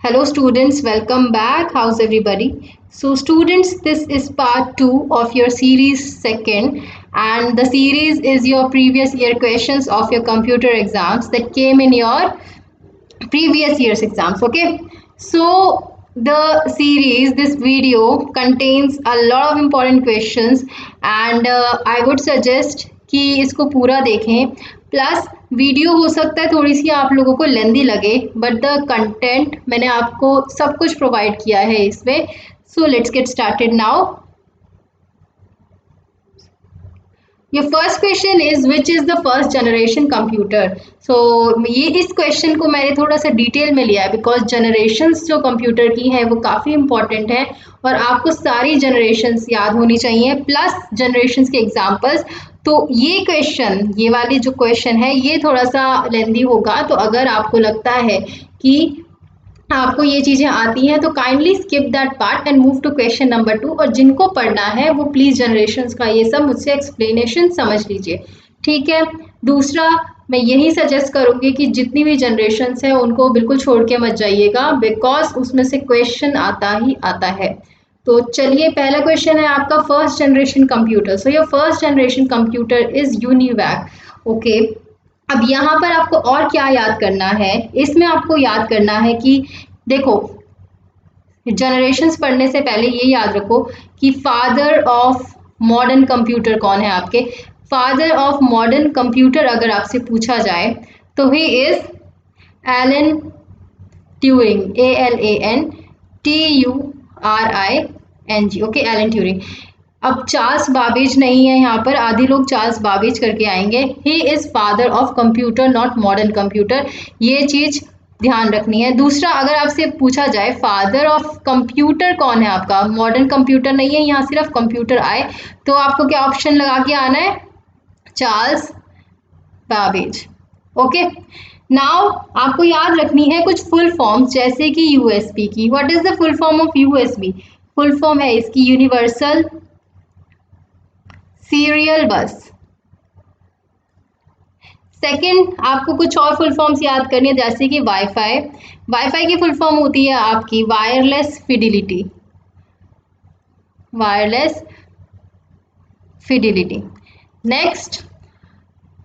Hello students, welcome back. How's everybody? So students, this is part 2 of your series second, and the series is your previous year questions of your computer exams that came in your previous year's exams. Okay, so the series, this video contains a lot of important questions, and I would suggest कि इसको पूरा देखें. Plus video हो सकता है थोड़ी सी आप लोगों को लेंदी लगे, बट द कंटेंट मैंने आपको सब कुछ प्रोवाइड किया है इसमें. So let's get started now. Your first question is which is the first generation computer. So ये इस क्वेश्चन को मैंने थोड़ा सा डिटेल में लिया है बिकॉज जनरेशन्स जो कंप्यूटर की है वो काफ़ी इंपॉर्टेंट है और आपको सारी जनरेशन्स याद होनी चाहिए प्लस जनरेशन्स के एग्जांपल्स. तो ये क्वेश्चन, ये वाली जो क्वेश्चन है ये थोड़ा सा लेंदी होगा, तो अगर आपको लगता है कि आपको ये चीज़ें आती हैं तो kindly skip that part and move to question number 2. और जिनको पढ़ना है वो प्लीज़ जनरेशन्स का ये सब मुझसे एक्सप्लेनेशन समझ लीजिए, ठीक है. दूसरा, मैं यही सजेस्ट करूँगी कि जितनी भी जनरेशन्स है उनको बिल्कुल छोड़ के मत जाइएगा बिकॉज उसमें से क्वेश्चन आता ही आता है. तो चलिए, पहला क्वेश्चन है आपका first generation computer. So your first generation computer is UNIVAC. Okay, अब यहाँ पर आपको और क्या याद करना है, इसमें आपको याद करना है कि देखो, जनरेशन्स पढ़ने से पहले ये याद रखो कि फादर ऑफ मॉडर्न कंप्यूटर कौन है आपके. फादर ऑफ मॉडर्न कंप्यूटर अगर आपसे पूछा जाए तो he is Alan Turing. ALANTURING. Okay, Alan Turing. अब चार्ल्स बाबेज नहीं है यहाँ पर, आधे लोग चार्ल्स बाबेज करके आएंगे. He is father of computer not modern computer, ये चीज़ ध्यान रखनी है. दूसरा, अगर आपसे पूछा जाए फादर ऑफ कंप्यूटर कौन है आपका, मॉडर्न कंप्यूटर नहीं है यहाँ, सिर्फ कंप्यूटर आए, तो आपको क्या ऑप्शन लगा के आना है, चार्ल्स बाबेज. ओके, नाउ आपको याद रखनी है कुछ फुल फॉर्म्स जैसे कि यूएसबी की. What is the full form of USB? Full form है इसकी यूनिवर्सल सीरियल बस. सेकंड, आपको कुछ और फुल फॉर्म्स याद करनी है जैसे कि वाईफाई. वाईफाई की फुल फॉर्म होती है आपकी wireless fidelity. Wireless fidelity. Next,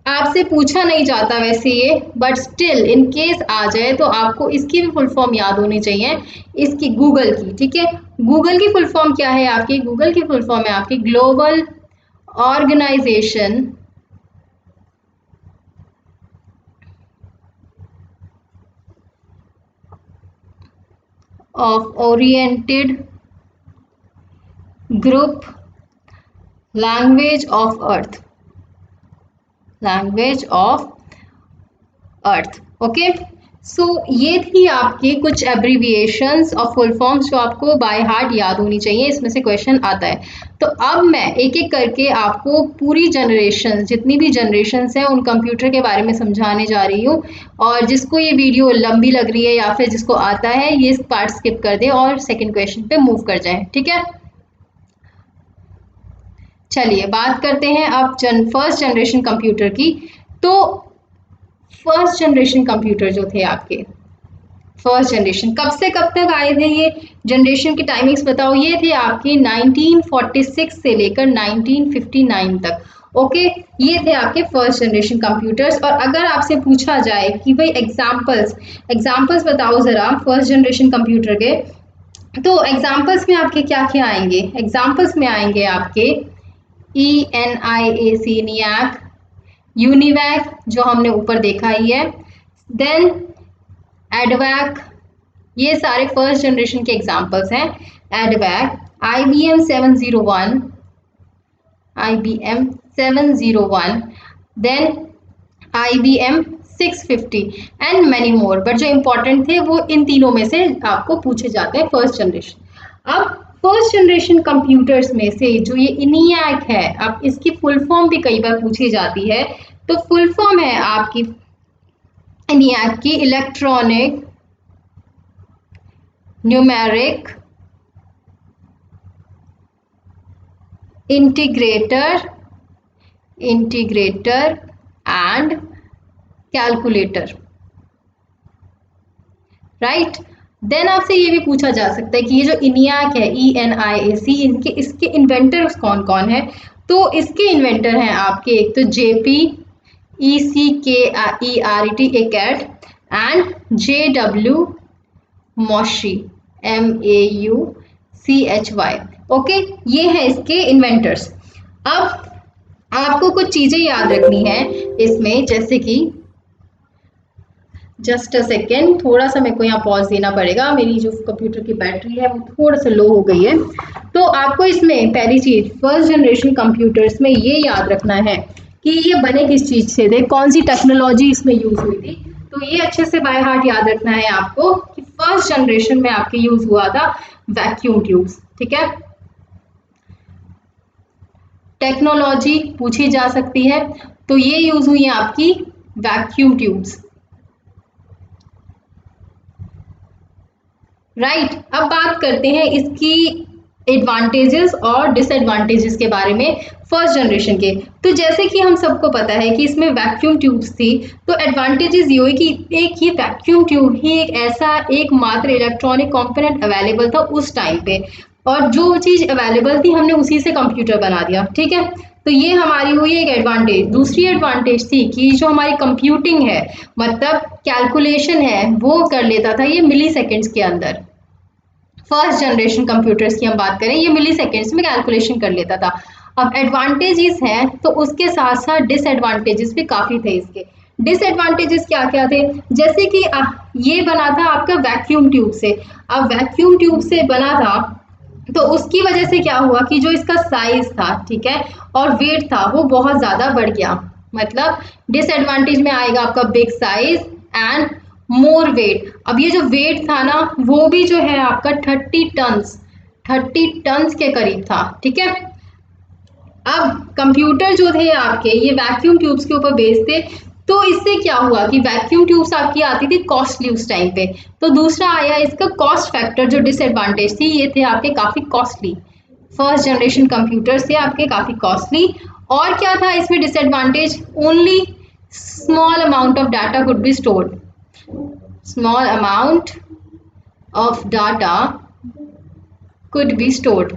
आपसे पूछा नहीं जाता वैसे ये, बट स्टिल इन केस आ जाए तो आपको इसकी भी फुल फॉर्म याद होनी चाहिए, इसकी गूगल की. ठीक है, गूगल की फुल फॉर्म क्या है आपकी? गूगल की फुल फॉर्म है आपकी global organization of oriented group language of earth. Language of earth. Okay, so ये थी आपकी कुछ एब्रीविएशंस और फुल फॉर्म्स जो आपको बाय हार्ट याद होनी चाहिए, इसमें से क्वेश्चन आता है. तो अब मैं एक एक करके आपको पूरी जनरेशन, जितनी भी जनरेशन्स हैं उन कंप्यूटर के बारे में समझाने जा रही हूँ. और जिसको ये वीडियो लंबी लग रही है या फिर जिसको आता है ये पार्ट स्किप कर दे और सेकेंड क्वेश्चन पे मूव कर जाए, ठीक है. चलिए बात करते हैं अब फर्स्ट जनरेशन कंप्यूटर की. तो फर्स्ट जनरेशन कंप्यूटर जो थे आपके, फर्स्ट जनरेशन कब से कब तक आए थे, ये जनरेशन की टाइमिंग्स बताओ. ये थे आपके 1946 से लेकर 1959 तक. ओके, ये थे आपके फर्स्ट जनरेशन कंप्यूटर्स. और अगर आपसे पूछा जाए कि भाई एग्जांपल्स बताओ ज़रा फर्स्ट जनरेशन कंप्यूटर के, तो एग्जांपल्स में आपके क्या क्या आएंगे? एग्जांपल्स में आएंगे आपके ENIAC, यूनिवैक जो हमने ऊपर देखा ही है, देन एडवैक, ये सारे फर्स्ट जनरेशन के एग्जांपल्स हैं. EDVAC, IBM 701, then IBM 650 and many more. But जो इंपॉर्टेंट थे वो इन तीनों में से आपको पूछे जाते हैं फर्स्ट जनरेशन. अब फर्स्ट जनरेशन कंप्यूटर्स में से जो ये ENIAC है, अब इसकी फुल फॉर्म भी कई बार पूछी जाती है. तो फुल फॉर्म है आपकी ENIAC की electronic numeric integrator and calculator, right. Then आपसे ये भी पूछा जा सकता है कि ये जो ENIAC है, ENIAC, इसके इन्वेंटर्स कौन कौन है। तो इसके इन्वेंटर हैं आपके एक तो JP ECKERET ECAT and JW मॉशी MAUCHY। Okay, ये है इसके इन्वेंटर्स। अब आपको कुछ चीजें याद रखनी है इसमें, जैसे कि जस्ट अ सेकेंड, थोड़ा सा मेरे को यहाँ पॉज देना पड़ेगा, मेरी जो कंप्यूटर की बैटरी है वो थोड़ा सा लो हो गई है। तो आपको इसमें पहली चीज फर्स्ट जनरेशन कंप्यूटर्स में ये याद रखना है कि ये बने किस चीज से थे, कौन सी टेक्नोलॉजी इसमें यूज हुई थी। तो ये अच्छे से बाय हार्ट याद रखना है आपको कि फर्स्ट जनरेशन में आपके यूज हुआ था वैक्यूम ट्यूब्स। ठीक है, टेक्नोलॉजी पूछी जा सकती है, तो ये यूज हुई है आपकी वैक्यूम ट्यूब्स। राइट, अब बात करते हैं इसकी एडवांटेजेस और डिसएडवांटेजेस के बारे में फर्स्ट जनरेशन के। तो जैसे कि हम सबको पता है कि इसमें वैक्यूम ट्यूब्स थी, तो एडवांटेजेस ये हुई कि एक ये वैक्यूम ट्यूब ही एक ऐसा एकमात्र इलेक्ट्रॉनिक कंपोनेंट अवेलेबल था उस टाइम पे, और जो चीज अवेलेबल थी हमने उसी से कंप्यूटर बना दिया। ठीक है, तो ये हमारी हुई एक एडवांटेज। दूसरी एडवांटेज थी कि जो हमारी कंप्यूटिंग है, मतलब कैलकुलेशन है, वो कर लेता था ये मिली सेकेंड्स के अंदर। फर्स्ट जनरेशन कंप्यूटर्स की हम बात करें, ये मिली सेकेंड्स में कैलकुलेशन कर लेता था। अब एडवांटेजेस हैं तो उसके साथ साथ डिसएडवांटेजेस भी काफ़ी थे इसके। डिसएडवांटेजेस क्या क्या थे, जैसे कि ये बना था आपका वैक्यूम ट्यूब से। अब वैक्यूम ट्यूब से बना था तो उसकी वजह से क्या हुआ कि जो इसका साइज था, ठीक है, और वेट था, वो बहुत ज़्यादा बढ़ गया। मतलब डिसएडवांटेज में आएगा आपका big size and more weight. अब ये जो वेट था ना, वो भी जो है आपका 30 टन्स के करीब था। ठीक है, अब कंप्यूटर जो थे आपके ये वैक्यूम ट्यूब्स के ऊपर बेस्ड थे, तो इससे क्या हुआ कि वैक्यूम ट्यूब्स आपकी आती थी कॉस्टली उस टाइम पे। तो दूसरा आया इसका कॉस्ट फैक्टर, जो डिसएडवांटेज थी, ये थे आपके काफ़ी कॉस्टली। फर्स्ट जनरेशन कंप्यूटर्स थे आपके काफ़ी कॉस्टली। और क्या था इसमें disadvantage, only small amount of data could be stored. small amount of data could be stored।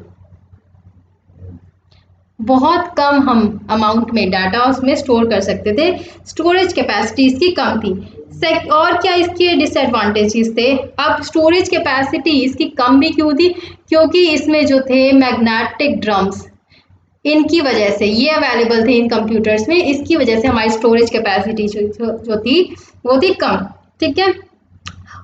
बहुत कम हम अमाउंट में डाटा उसमें स्टोर कर सकते थे, स्टोरेज कैपेसिटी इसकी कम थी। और क्या इसके डिसएडवांटेजेस थे, अब स्टोरेज कैपेसिटी इसकी कम भी क्यों थी, क्योंकि इसमें जो थे मैग्नेटिक ड्रम्स, इनकी वजह से ये अवेलेबल थे इन कंप्यूटर्स में, इसकी वजह से हमारी स्टोरेज कैपेसिटी जो थी वो थी कम। ठीक है,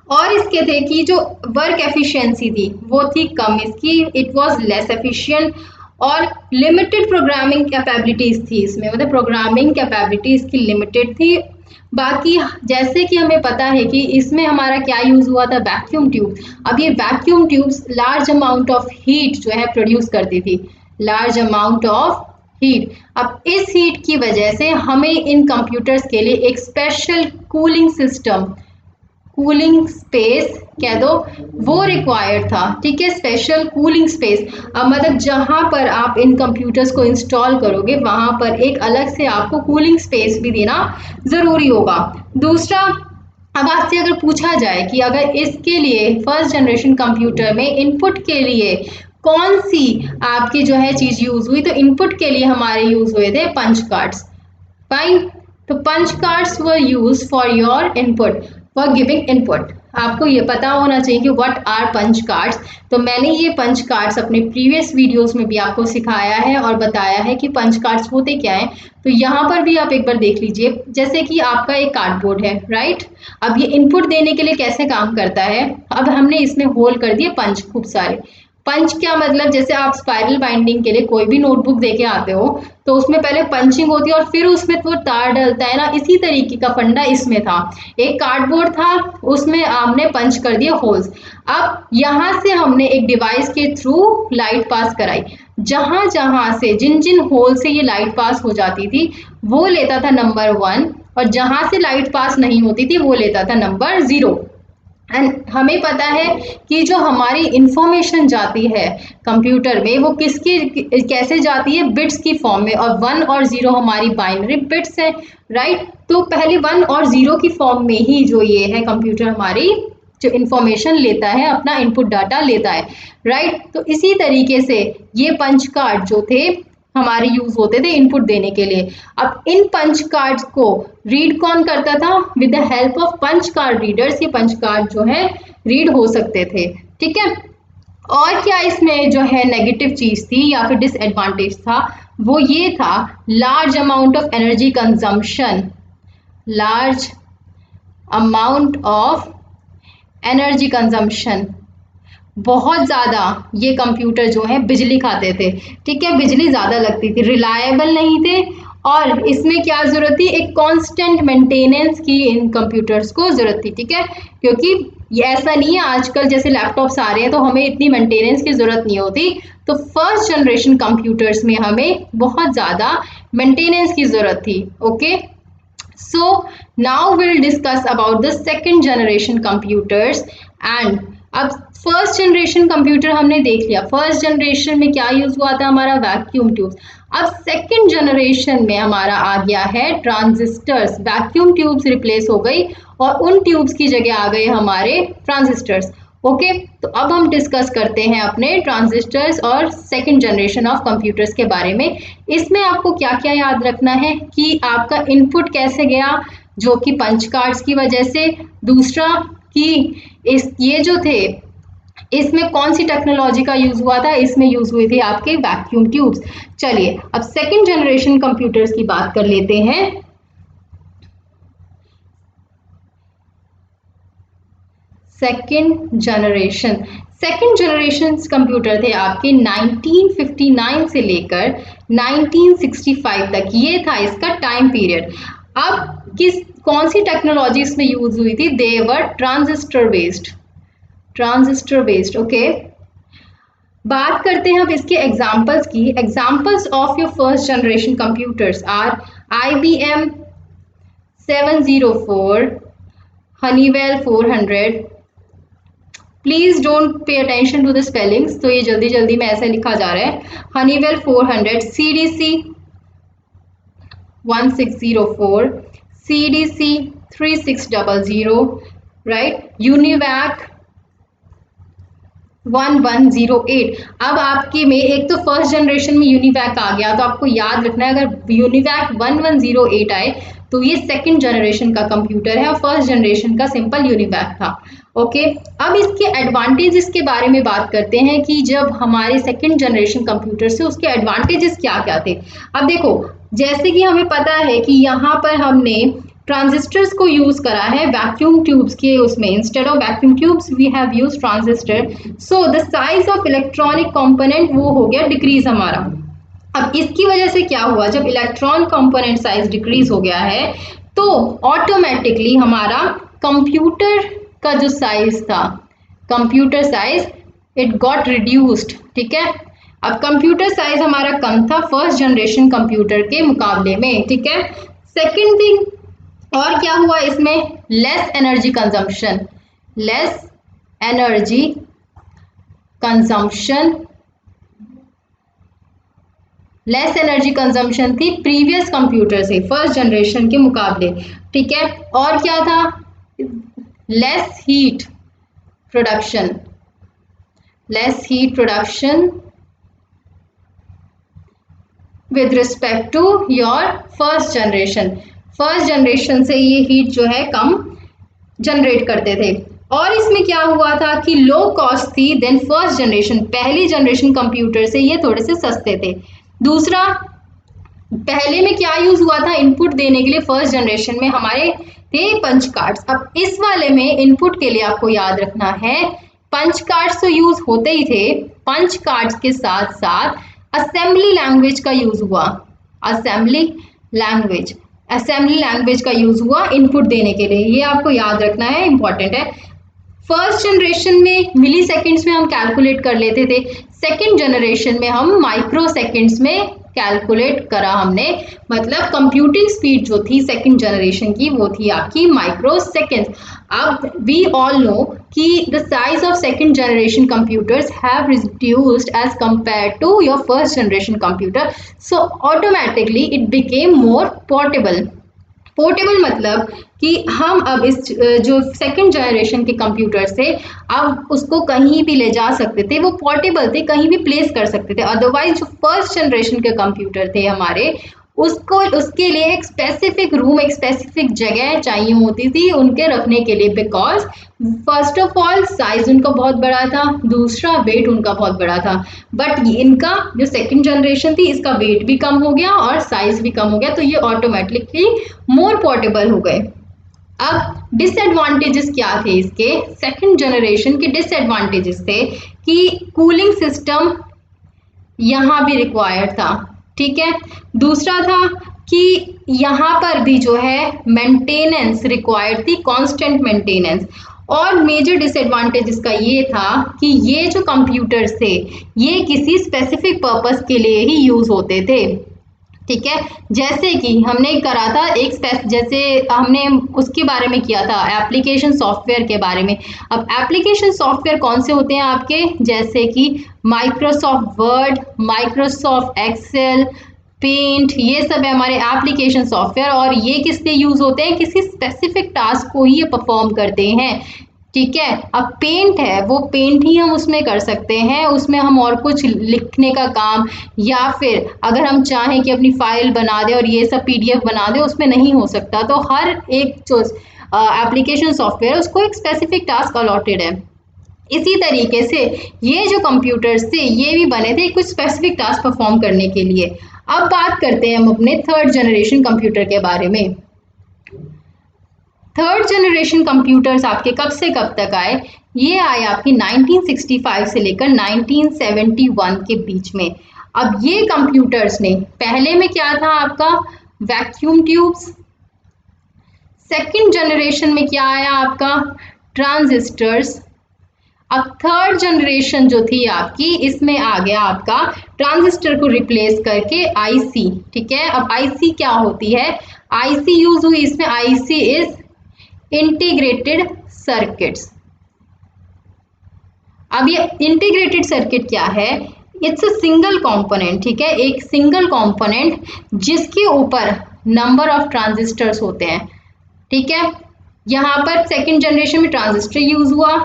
और इसके थे कि जो वर्क एफिशिएंसी थी वो थी कम इसकी, इट वाज लेस एफिशिएंट, और लिमिटेड प्रोग्रामिंग कैपेबिलिटीज थी इसमें, मतलब प्रोग्रामिंग कैपेबिलिटी इसकी लिमिटेड थी। बाकी जैसे कि हमें पता है कि इसमें हमारा क्या यूज़ हुआ था, वैक्यूम ट्यूब। अब ये vacuum tubes large amount of heat जो है प्रोड्यूस करती थी, लार्ज अमाउंट ऑफ हीट। अब इस हीट की वजह से हमें इन कंप्यूटर्स के लिए एक special cooling system, cooling space कह दो, वो रिक्वायर्ड था। ठीक है, स्पेशल कूलिंग स्पेस। अब मतलब जहाँ पर आप इन कंप्यूटर्स को इंस्टॉल करोगे वहाँ पर एक अलग से आपको कूलिंग स्पेस भी देना ज़रूरी होगा। दूसरा, अब आपसे अगर पूछा जाए कि अगर इसके लिए फर्स्ट जनरेशन कंप्यूटर में इनपुट के लिए कौन सी आपकी जो है चीज़ यूज़ हुई, तो इनपुट के लिए हमारे यूज़ हुए थे पंच कार्ड्स। फाइन, तो punch cards were used for your input, for giving input. आपको ये पता होना चाहिए कि व्हाट आर पंच कार्ड्स। तो मैंने ये पंच कार्ड्स अपने प्रीवियस वीडियोस में भी आपको सिखाया है और बताया है कि पंच कार्ड्स होते क्या हैं। तो यहाँ पर भी आप एक बार देख लीजिए, जैसे कि आपका एक कार्डबोर्ड है, राइट। अब ये इनपुट देने के लिए कैसे काम करता है, अब हमने इसमें होल कर दिए पंच, खूब सारे पंच। क्या मतलब, जैसे आप स्पाइरल बाइंडिंग के लिए कोई भी नोटबुक देके आते हो तो उसमें पहले पंचिंग होती है और फिर उसमें वो तार डलता है ना, इसी तरीके का फंडा इसमें था। एक कार्डबोर्ड था, उसमें आपने पंच कर दिए होल्स। अब यहाँ से हमने एक डिवाइस के थ्रू लाइट पास कराई, जहाँ जहाँ से जिन जिन होल से ये लाइट पास हो जाती थी वो लेता था नंबर 1, और जहाँ से लाइट पास नहीं होती थी वो लेता था नंबर 0। एंड हमें पता है कि जो हमारी इंफॉर्मेशन जाती है कंप्यूटर में वो किसकी कैसे जाती है, बिट्स की फॉर्म में, और 1 और 0 हमारी बाइनरी बिट्स हैं, राइट। तो पहले 1 और 0 की फॉर्म में ही जो ये है कंप्यूटर हमारी जो इंफॉर्मेशन लेता है, अपना इनपुट डाटा लेता है, राइट। तो इसी तरीके से ये पंच कार्ड जो थे हमारे यूज होते थे इनपुट देने के लिए। अब इन पंच कार्ड्स को रीड कौन करता था? With the help of punch card readers ये पंच कार्ड जो है रीड हो सकते थे, ठीक है। और क्या इसमें जो है नेगेटिव चीज थी या फिर डिसएडवांटेज था, वो ये था large amount of energy consumption, large amount of energy consumption, बहुत ज़्यादा ये कंप्यूटर जो है बिजली खाते थे, ठीक है, बिजली ज़्यादा लगती थी, रिलायबल नहीं थे, और इसमें क्या ज़रूरत थी? एक कांस्टेंट मेंटेनेंस की इन कंप्यूटर्स को ज़रूरत थी, ठीक है। क्योंकि ये ऐसा नहीं है आजकल जैसे लैपटॉप्स आ रहे हैं तो हमें इतनी मेंटेनेंस की ज़रूरत नहीं होती, तो फर्स्ट जनरेशन कंप्यूटर्स में हमें बहुत ज़्यादा मेंटेनेंस की ज़रूरत थी, okay. So now we'll discuss about the second generation computers and अब फर्स्ट जनरेशन कंप्यूटर हमने देख लिया, फर्स्ट जनरेशन में क्या यूज हुआ था हमारा? Vacuum tubes. अब सेकंड जनरेशन में हमारा आ गया है ट्रांजिस्टर्स, वैक्यूम ट्यूब्स रिप्लेस हो गई और उन ट्यूब्स की जगह आ गए हमारे ट्रांजिस्टर्स, ओके। तो अब हम डिस्कस करते हैं अपने ट्रांजिस्टर्स और सेकंड जनरेशन ऑफ कंप्यूटर्स के बारे में। इसमें आपको क्या क्या याद रखना है कि आपका इनपुट कैसे गया, जो कि पंच कार्ड्स की वजह से, दूसरा कि ये जो थे इसमें कौन सी टेक्नोलॉजी का यूज हुआ था, इसमें यूज हुए थे आपके वैक्यूम ट्यूब्स। चलिए अब सेकंड जनरेशन कंप्यूटर्स की बात कर लेते हैं। सेकंड जनरेशन कंप्यूटर थे आपके 1959 से लेकर 1965 तक, ये था इसका टाइम पीरियड। अब कौन सी टेक्नोलॉजी इसमें यूज हुई थी? They were transistor based, okay. बात करते हैं अब इसके एग्जांपल्स की। Examples of your first generation computers are IBM 704, Honeywell 400। Please don't pay attention to the spellings, तो ये जल्दी जल्दी में ऐसे लिखा जा रहा है। Honeywell 400, CDC 1604, CDC 3600, right, UNIVAC 1108। अब आपके में एक तो फर्स्ट जनरेशन में यूनिवैक आ गया, तो आपको याद रखना है अगर यूनिवैक 1108 आए तो ये सेकंड जनरेशन का कंप्यूटर है और फर्स्ट जनरेशन का सिंपल यूनिवैक था, ओके। अब इसके एडवांटेजेस के बारे में बात करते हैं कि जब हमारे सेकंड जनरेशन कंप्यूटर से उसके एडवांटेजेस क्या क्या थे। अब देखो, जैसे कि हमें पता है कि यहाँ पर हमने ट्रांजिस्टर्स को यूज करा है वैक्यूम ट्यूब्स के उसमें, instead of vacuum tubes we have use transistor, so the size of electronic component वो हो गया डिक्रीज हमारा। अब इसकी वजह से क्या हुआ, जब इलेक्ट्रॉन कंपोनेंट साइज डिक्रीज हो गया है तो ऑटोमेटिकली हमारा कंप्यूटर का जो साइज था, computer size it got reduced, ठीक है। अब कंप्यूटर साइज हमारा कम था फर्स्ट जनरेशन कंप्यूटर के मुकाबले में, ठीक है। सेकेंड थिंग और क्या हुआ इसमें, लेस एनर्जी कंजम्पशन थी प्रीवियस कंप्यूटर से फर्स्ट जनरेशन के मुकाबले, ठीक है। और क्या था, less heat production with respect to your first generation से ये हीट जो है कम जनरेट करते थे। और इसमें क्या हुआ था कि लो कॉस्ट थी देन फर्स्ट जनरेशन, पहली जनरेशन कंप्यूटर से ये थोड़े से सस्ते थे। दूसरा, पहले में क्या यूज हुआ था इनपुट देने के लिए, फर्स्ट जनरेशन में हमारे थे पंच कार्ड्स। अब इस वाले में इनपुट के लिए आपको याद रखना है पंच कार्ड्स तो यूज होते ही थे, पंच कार्ड्स के साथ साथ असेंबली लैंग्वेज का यूज हुआ, असेंबली लैंग्वेज का यूज हुआ इनपुट देने के लिए, ये आपको याद रखना है, इंपॉर्टेंट है। फर्स्ट जनरेशन में मिली सेकेंड्स में हम कैलकुलेट कर लेते थे, सेकेंड जनरेशन में हम माइक्रो सेकेंड्स में कैलकुलेट करा हमने, मतलब कंप्यूटिंग स्पीड जो थी सेकेंड जनरेशन की वो थी आपकी माइक्रो सेकेंड्स। अब वी ऑल नो कि the size of second generation computers have reduced as compare to your first generation computer, so automatically it became more portable, portable मतलब कि हम अब इस जो सेकंड जनरेशन के कंप्यूटर से अब उसको कहीं भी ले जा सकते थे, वो पोर्टेबल थे, कहीं भी प्लेस कर सकते थे। अदरवाइज जो फर्स्ट जनरेशन के कंप्यूटर थे हमारे, उसको उसके लिए एक स्पेसिफिक रूम, एक स्पेसिफिक जगह चाहिए होती थी उनके रखने के लिए, because first of all size उनका बहुत बड़ा था, दूसरा वेट उनका बहुत बड़ा था। बट इनका जो सेकंड जनरेशन थी, इसका वेट भी कम हो गया और साइज भी कम हो गया, तो ये ऑटोमेटिकली मोर पोर्टेबल हो गए। अब डिसएडवांटेजेस क्या थे इसके? सेकंड जनरेशन के डिसएडवांटेजेस थे कि कूलिंग सिस्टम यहाँ भी रिक्वायर्ड था, ठीक है। दूसरा था कि यहाँ पर भी जो है मेंटेनेंस रिक्वायर्ड थी, कांस्टेंट मेंटेनेंस। और मेजर डिसएडवांटेज इसका ये था कि ये जो कंप्यूटर्स थे ये किसी स्पेसिफिक पर्पस के लिए ही यूज होते थे, ठीक है। जैसे कि हमने करा था जैसे हमने उसके बारे में किया था, एप्लीकेशन सॉफ्टवेयर के बारे में। अब एप्लीकेशन सॉफ्टवेयर कौन से होते हैं आपके? जैसे कि Microsoft Word, Microsoft Excel, Paint, ये सब है हमारे एप्लीकेशन सॉफ्टवेयर। और ये किस लिए यूज होते हैं? किसी स्पेसिफिक टास्क को ही ये परफॉर्म करते हैं, ठीक है। अब पेंट है, वो पेंट ही हम उसमें कर सकते हैं, उसमें हम और कुछ लिखने का काम या फिर अगर हम चाहें कि अपनी फाइल बना दें और ये सब पीडीएफ बना दें, उसमें नहीं हो सकता। तो हर एक जो एप्लीकेशन सॉफ्टवेयर है उसको एक स्पेसिफिक टास्क अलॉटेड है। इसी तरीके से ये जो कंप्यूटर्स थे ये भी बने थे कुछ स्पेसिफिक टास्क परफॉर्म करने के लिए। अब बात करते हैं हम अपने थर्ड जनरेशन कंप्यूटर के बारे में। थर्ड जनरेशन कंप्यूटर्स आपके कब से कब तक आए? ये आए आपकी 1965 से लेकर 1971 के बीच में। अब ये कंप्यूटर्स ने, पहले में क्या था आपका? Vacuum tubes. सेकंड जनरेशन में क्या आया आपका? ट्रांजिस्टर्स। अब थर्ड जनरेशन जो थी आपकी, इसमें आ गया आपका ट्रांजिस्टर को रिप्लेस करके आईसी, ठीक है। अब आईसी क्या होती है? आईसी यूज हुई इसमें। IC is integrated circuits. अब ये इंटीग्रेटेड सर्किट क्या है? इट्स अ सिंगल कंपोनेंट, ठीक है, एक सिंगल कंपोनेंट जिसके ऊपर नंबर ऑफ ट्रांजिस्टर्स होते हैं, ठीक है। यहाँ पर सेकंड जनरेशन में ट्रांजिस्टर यूज हुआ,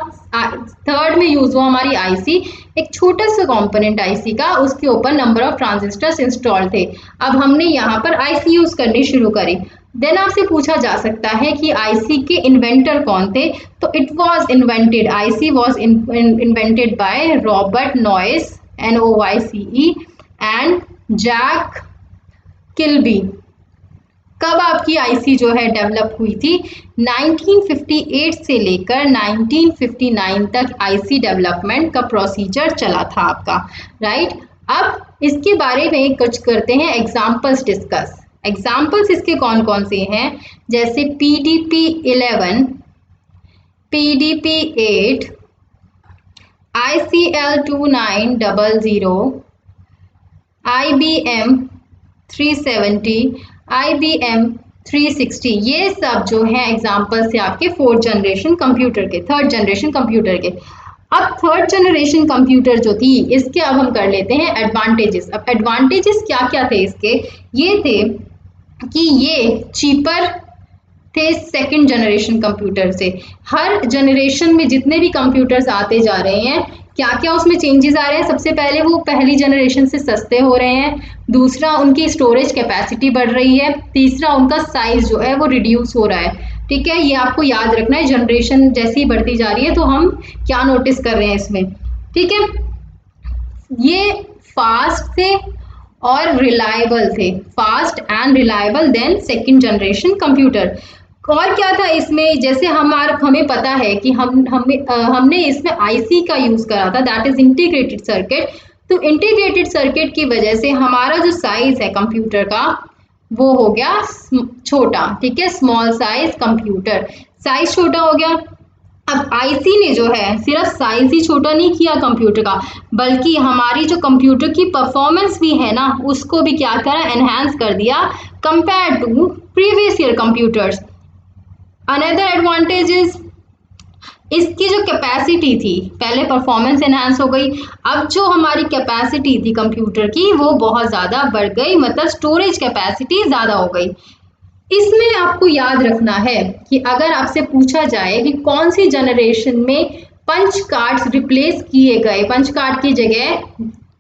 थर्ड में यूज हुआ हमारी आईसी, एक छोटा सा कंपोनेंट आईसी का, उसके ऊपर नंबर ऑफ ट्रांजिस्टर्स इंस्टॉल थे। अब हमने यहाँ पर आईसी यूज करनी शुरू करी। देन आपसे पूछा जा सकता है कि आईसी के इन्वेंटर कौन थे? तो it was invented, IC was invented by Robert Noyce, NOYCE, and Jack Kilby. कब आपकी आईसी जो है डेवलप हुई थी? 1958 से लेकर 1959 तक आईसी डेवलपमेंट का प्रोसीजर चला था आपका, राइट। अब इसके बारे में कुछ करते हैं एग्जाम्पल्स डिस्कस। एग्जाम्पल्स इसके कौन कौन से हैं? जैसे PDP-11, PDP-8, ICL-2900, IBM 370, IBM 360, ये सब जो है एग्जाम्पल्स थे आपके फोर्थ जनरेशन कंप्यूटर के, थर्ड जनरेशन कंप्यूटर के। अब थर्ड जनरेशन कंप्यूटर जो थी इसके अब हम कर लेते हैं एडवांटेजेस। अब एडवांटेजेस क्या क्या थे इसके? ये थे कि ये चीपर थे सेकंड जनरेशन कंप्यूटर से। हर जनरेशन में जितने भी कंप्यूटर्स आते जा रहे हैं, क्या क्या उसमें चेंजेस आ रहे हैं? सबसे पहले वो पहली जनरेशन से सस्ते हो रहे हैं, दूसरा उनकी स्टोरेज कैपेसिटी बढ़ रही है, तीसरा उनका साइज जो है वो रिड्यूस हो रहा है, ठीक है। ये आपको याद रखना है, जनरेशन जैसी बढ़ती जा रही है तो हम क्या नोटिस कर रहे हैं इसमें, ठीक है। ये फास्ट थे और रिलायबल थे, fast and reliable then second generation computer. और क्या था इसमें? जैसे हमें पता है कि हमने इसमें आईसी का यूज करा था, दैट इज इंटीग्रेटेड सर्किट। तो इंटीग्रेटेड सर्किट की वजह से हमारा जो साइज है कंप्यूटर का वो हो गया छोटा, ठीक है, स्मॉल साइज कंप्यूटर, साइज छोटा हो गया। अब आईसी ने जो है सिर्फ साइज ही छोटा नहीं किया कंप्यूटर का, बल्कि हमारी जो कंप्यूटर की परफॉर्मेंस भी है ना, उसको भी क्या करा? एनहांस कर दिया compare to previous year computers. Another advantage is इसकी जो कैपेसिटी थी, पहले परफॉर्मेंस एनहांस हो गई, अब जो हमारी कैपेसिटी थी कंप्यूटर की वो बहुत ज़्यादा बढ़ गई, मतलब स्टोरेज कैपेसिटी ज़्यादा हो गई। इसमें आपको याद रखना है कि अगर आपसे पूछा जाए कि कौन सी जनरेशन में पंच कार्ड्स रिप्लेस किए गए, पंच कार्ड की जगह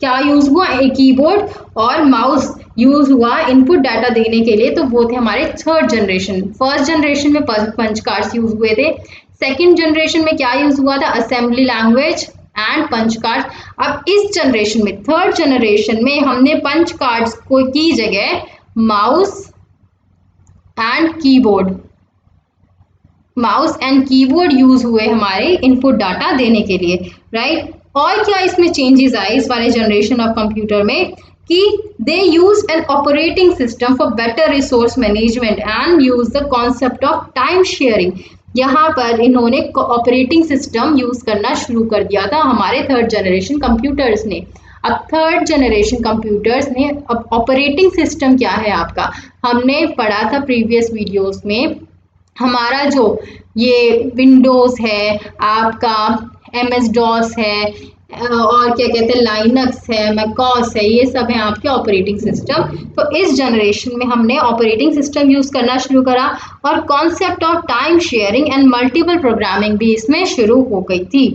क्या यूज हुआ, एक कीबोर्ड और माउस यूज हुआ इनपुट डाटा देने के लिए, तो वो थे हमारे थर्ड जनरेशन। फर्स्ट जनरेशन में पंच कार्ड्स यूज हुए थे, सेकंड जनरेशन में क्या यूज हुआ था, assembly language and punch card. अब इस जनरेशन में, थर्ड जनरेशन में, हमने पंच कार्ड्स को की जगह mouse and keyboard, mouse and keyboard use हुए हमारे इनपुट डाटा देने के लिए, राइट। और क्या इसमें चेंजेस आए इस वाले जनरेशन ऑफ कंप्यूटर में कि they use an operating system for better resource management and use the concept of time sharing. यहाँ पर इन्होंने ऑपरेटिंग सिस्टम यूज करना शुरू कर दिया था हमारे थर्ड जनरेशन कंप्यूटर्स ने। अब थर्ड जनरेशन कंप्यूटर्स ने, अब ऑपरेटिंग सिस्टम क्या है आपका, हमने पढ़ा था प्रीवियस वीडियोस में। हमारा जो ये विंडोज है आपका, एमएस डॉस है, और क्या कहते हैं लाइनक्स है, मैकओएस है, ये सब है आपके ऑपरेटिंग सिस्टम। तो इस जनरेशन में हमने ऑपरेटिंग सिस्टम यूज करना शुरू करा और concept of time sharing and multiple programming भी इसमें शुरू हो गई थी।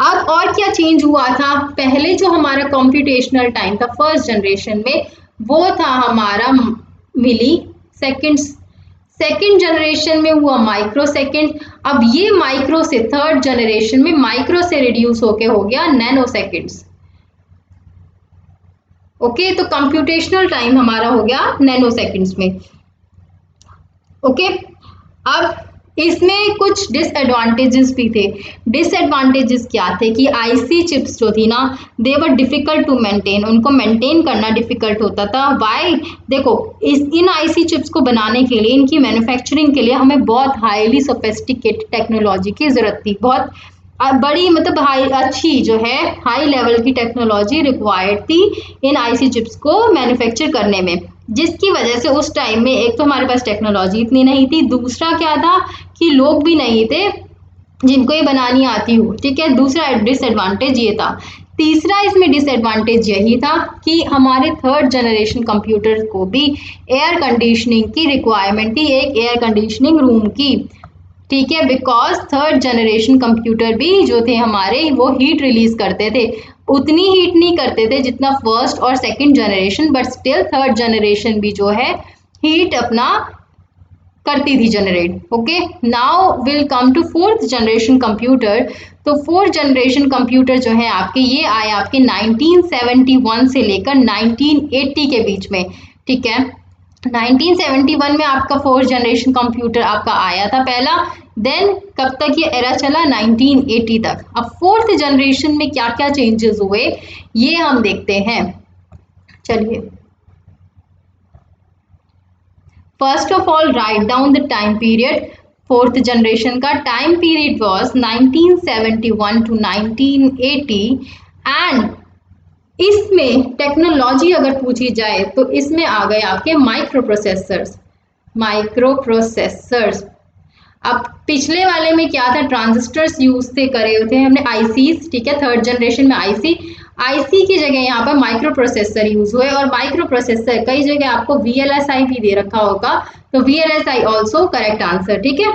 अब और क्या चेंज हुआ था, पहले जो हमारा कंप्यूटेशनल टाइम था फर्स्ट जनरेशन में, वो था हमारा मिली सेकेंड्स। सेकेंड जनरेशन में हुआ माइक्रो सेकेंड। अब ये माइक्रो से थर्ड जनरेशन में माइक्रो से रिड्यूस होके हो गया नैनो सेकेंड्स। ओके, तो कंप्यूटेशनल टाइम हमारा हो गया नैनो सेकेंड्स में। ओके, अब इसमें कुछ डिसएडवांटेजेस भी थे। डिसएडवांटेजेस क्या थे कि आईसी चिप्स जो थी ना, दे वर डिफिकल्ट टू मेंटेन, उनको मेंटेन करना डिफिकल्ट होता था। वाई, देखो इन आईसी चिप्स को बनाने के लिए, इनकी मैन्युफैक्चरिंग के लिए हमें बहुत हाईली सोफिस्टिकेटेड टेक्नोलॉजी की जरूरत थी, बहुत बड़ी मतलब हाई अच्छी जो है हाई लेवल की टेक्नोलॉजी रिक्वायर्ड थी इन आईसी चिप्स को मैन्युफैक्चर करने में, जिसकी वजह से उस टाइम में एक तो हमारे पास टेक्नोलॉजी इतनी नहीं थी, दूसरा क्या था कि लोग भी नहीं थे जिनको ये बनानी आती हो, ठीक है। दूसरा डिसएडवांटेज ये था। तीसरा इसमें डिसएडवांटेज यही था कि हमारे थर्ड जनरेशन कंप्यूटर को भी एयर कंडीशनिंग की रिक्वायरमेंट थी, एक एयर कंडीशनिंग रूम की, ठीक है। बिकॉज थर्ड जनरेशन कंप्यूटर भी जो थे हमारे, वो हीट रिलीज करते थे, उतनी हीट नहीं करते थे जितना फर्स्ट और second generation, but still third generation भी जो है हीट अपना करती थी generate. Okay, now will come to fourth generation computer. तो फोर्थ जनरेशन कंप्यूटर जो है आपके, ये आए आपके 1971 से लेकर 1980 के बीच में, ठीक है। 1971 में आपका फोर्थ जनरेशन कंप्यूटर आपका आया था पहला, देन कब तक ये एरा चला, 1980 तक। अब फोर्थ जनरेशन में क्या क्या चेंजेस हुए ये हम देखते हैं, चलिए। First of all write down the time period. Fourth generation का time period was 1971 to 1980 and इसमें टेक्नोलॉजी अगर पूछी जाए तो इसमें आ गए आपके माइक्रो प्रोसेसर्स। माइक्रो प्रोसेसर्स, अब पिछले वाले में क्या था, ट्रांजिस्टर्स यूज थे करे थे हमने, आईसीस, ठीक है। थर्ड जनरेशन में आईसी, आईसी की जगह यहाँ पर माइक्रो प्रोसेसर यूज हुए, और माइक्रो प्रोसेसर कई जगह आपको वीएलएसआई भी दे रखा होगा, तो वीएलएसआई ऑल्सो करेक्ट आंसर, ठीक है।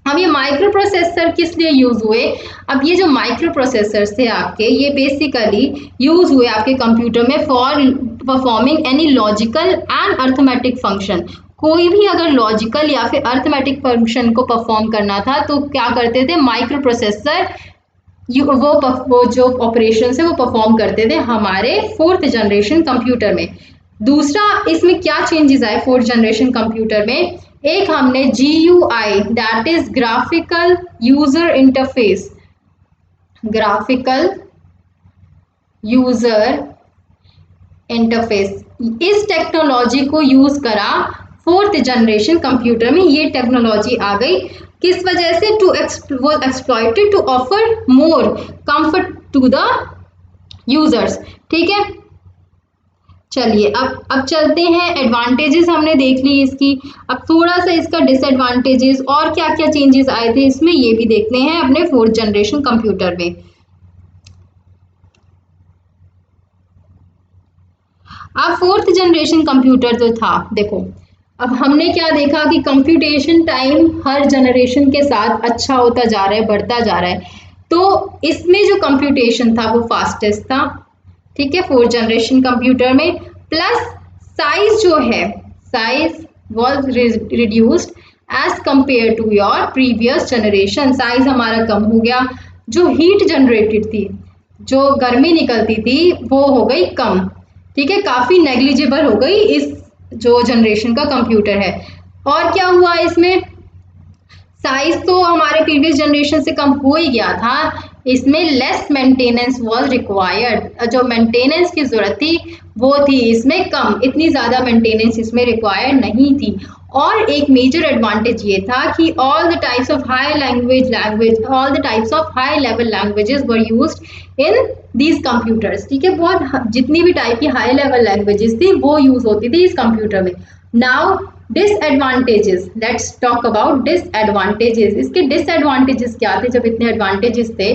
अब ये माइक्रो प्रोसेसर किस लिए यूज हुए, अब ये जो माइक्रो प्रोसेसर्स थे आपके, ये बेसिकली यूज हुए आपके कंप्यूटर में for performing any logical and arithmetic function. कोई भी अगर लॉजिकल या फिर अर्थमेटिक फंक्शन को परफॉर्म करना था तो क्या करते थे, माइक्रो प्रोसेसर वो जो ऑपरेशन है वो परफॉर्म करते थे हमारे फोर्थ जनरेशन कंप्यूटर में। दूसरा इसमें क्या चेंजेस आए फोर्थ जनरेशन कंप्यूटर में, एक हमने GUI that is graphical user interface, graphical user interface, इस टेक्नोलॉजी को यूज करा फोर्थ जनरेशन कंप्यूटर में। ये टेक्नोलॉजी आ गई किस वजह से, वो exploited to offer more comfort to the users, ठीक है। चलिए अब चलते हैं, एडवांटेजेस हमने देख ली इसकी, अब थोड़ा सा इसका डिसएडवांटेजेस और क्या क्या चेंजेस आए थे इसमें ये भी देखते हैं अपने फोर्थ जनरेशन कंप्यूटर में। अब फोर्थ जनरेशन कंप्यूटर जो था, देखो अब हमने क्या देखा कि कंप्यूटेशन टाइम हर जनरेशन के साथ अच्छा होता जा रहा है, बढ़ता जा रहा है। तो इसमें जो कंप्यूटेशन था वो फास्टेस्ट था, ठीक है, 4th जनरेशन कंप्यूटर में। प्लस साइज जो है, size was reduced as compare to your previous generation. Size हमारा कम हो गया, जो हीट जनरेटेड थी, जो गर्मी निकलती थी, वो हो गई कम, ठीक है, काफी नेग्लिजिबल हो गई इस जो जनरेशन का कंप्यूटर है। और क्या हुआ इसमें, साइज तो हमारे प्रीवियस जनरेशन से कम हो ही गया था, इसमें लेस मेंटेनेंस वाज रिक्वायर्ड। जो मेंटेनेंस की जरूरत थी वो थी इसमें कम, इतनी ज़्यादा मेंटेनेंस इसमें रिक्वायर्ड नहीं थी। और एक मेजर एडवांटेज ये था कि all the types of high language all the types of high level languages were used in these computers, ठीक है, बहुत जितनी भी टाइप की हाई लेवल लैंग्वेजेस थी वो यूज होती थी इस कंप्यूटर में। Now disadvantages, let's talk about disadvantages. इसके डिसएडवांटेजेस क्या थे जब इतने एडवांटेजेस थे?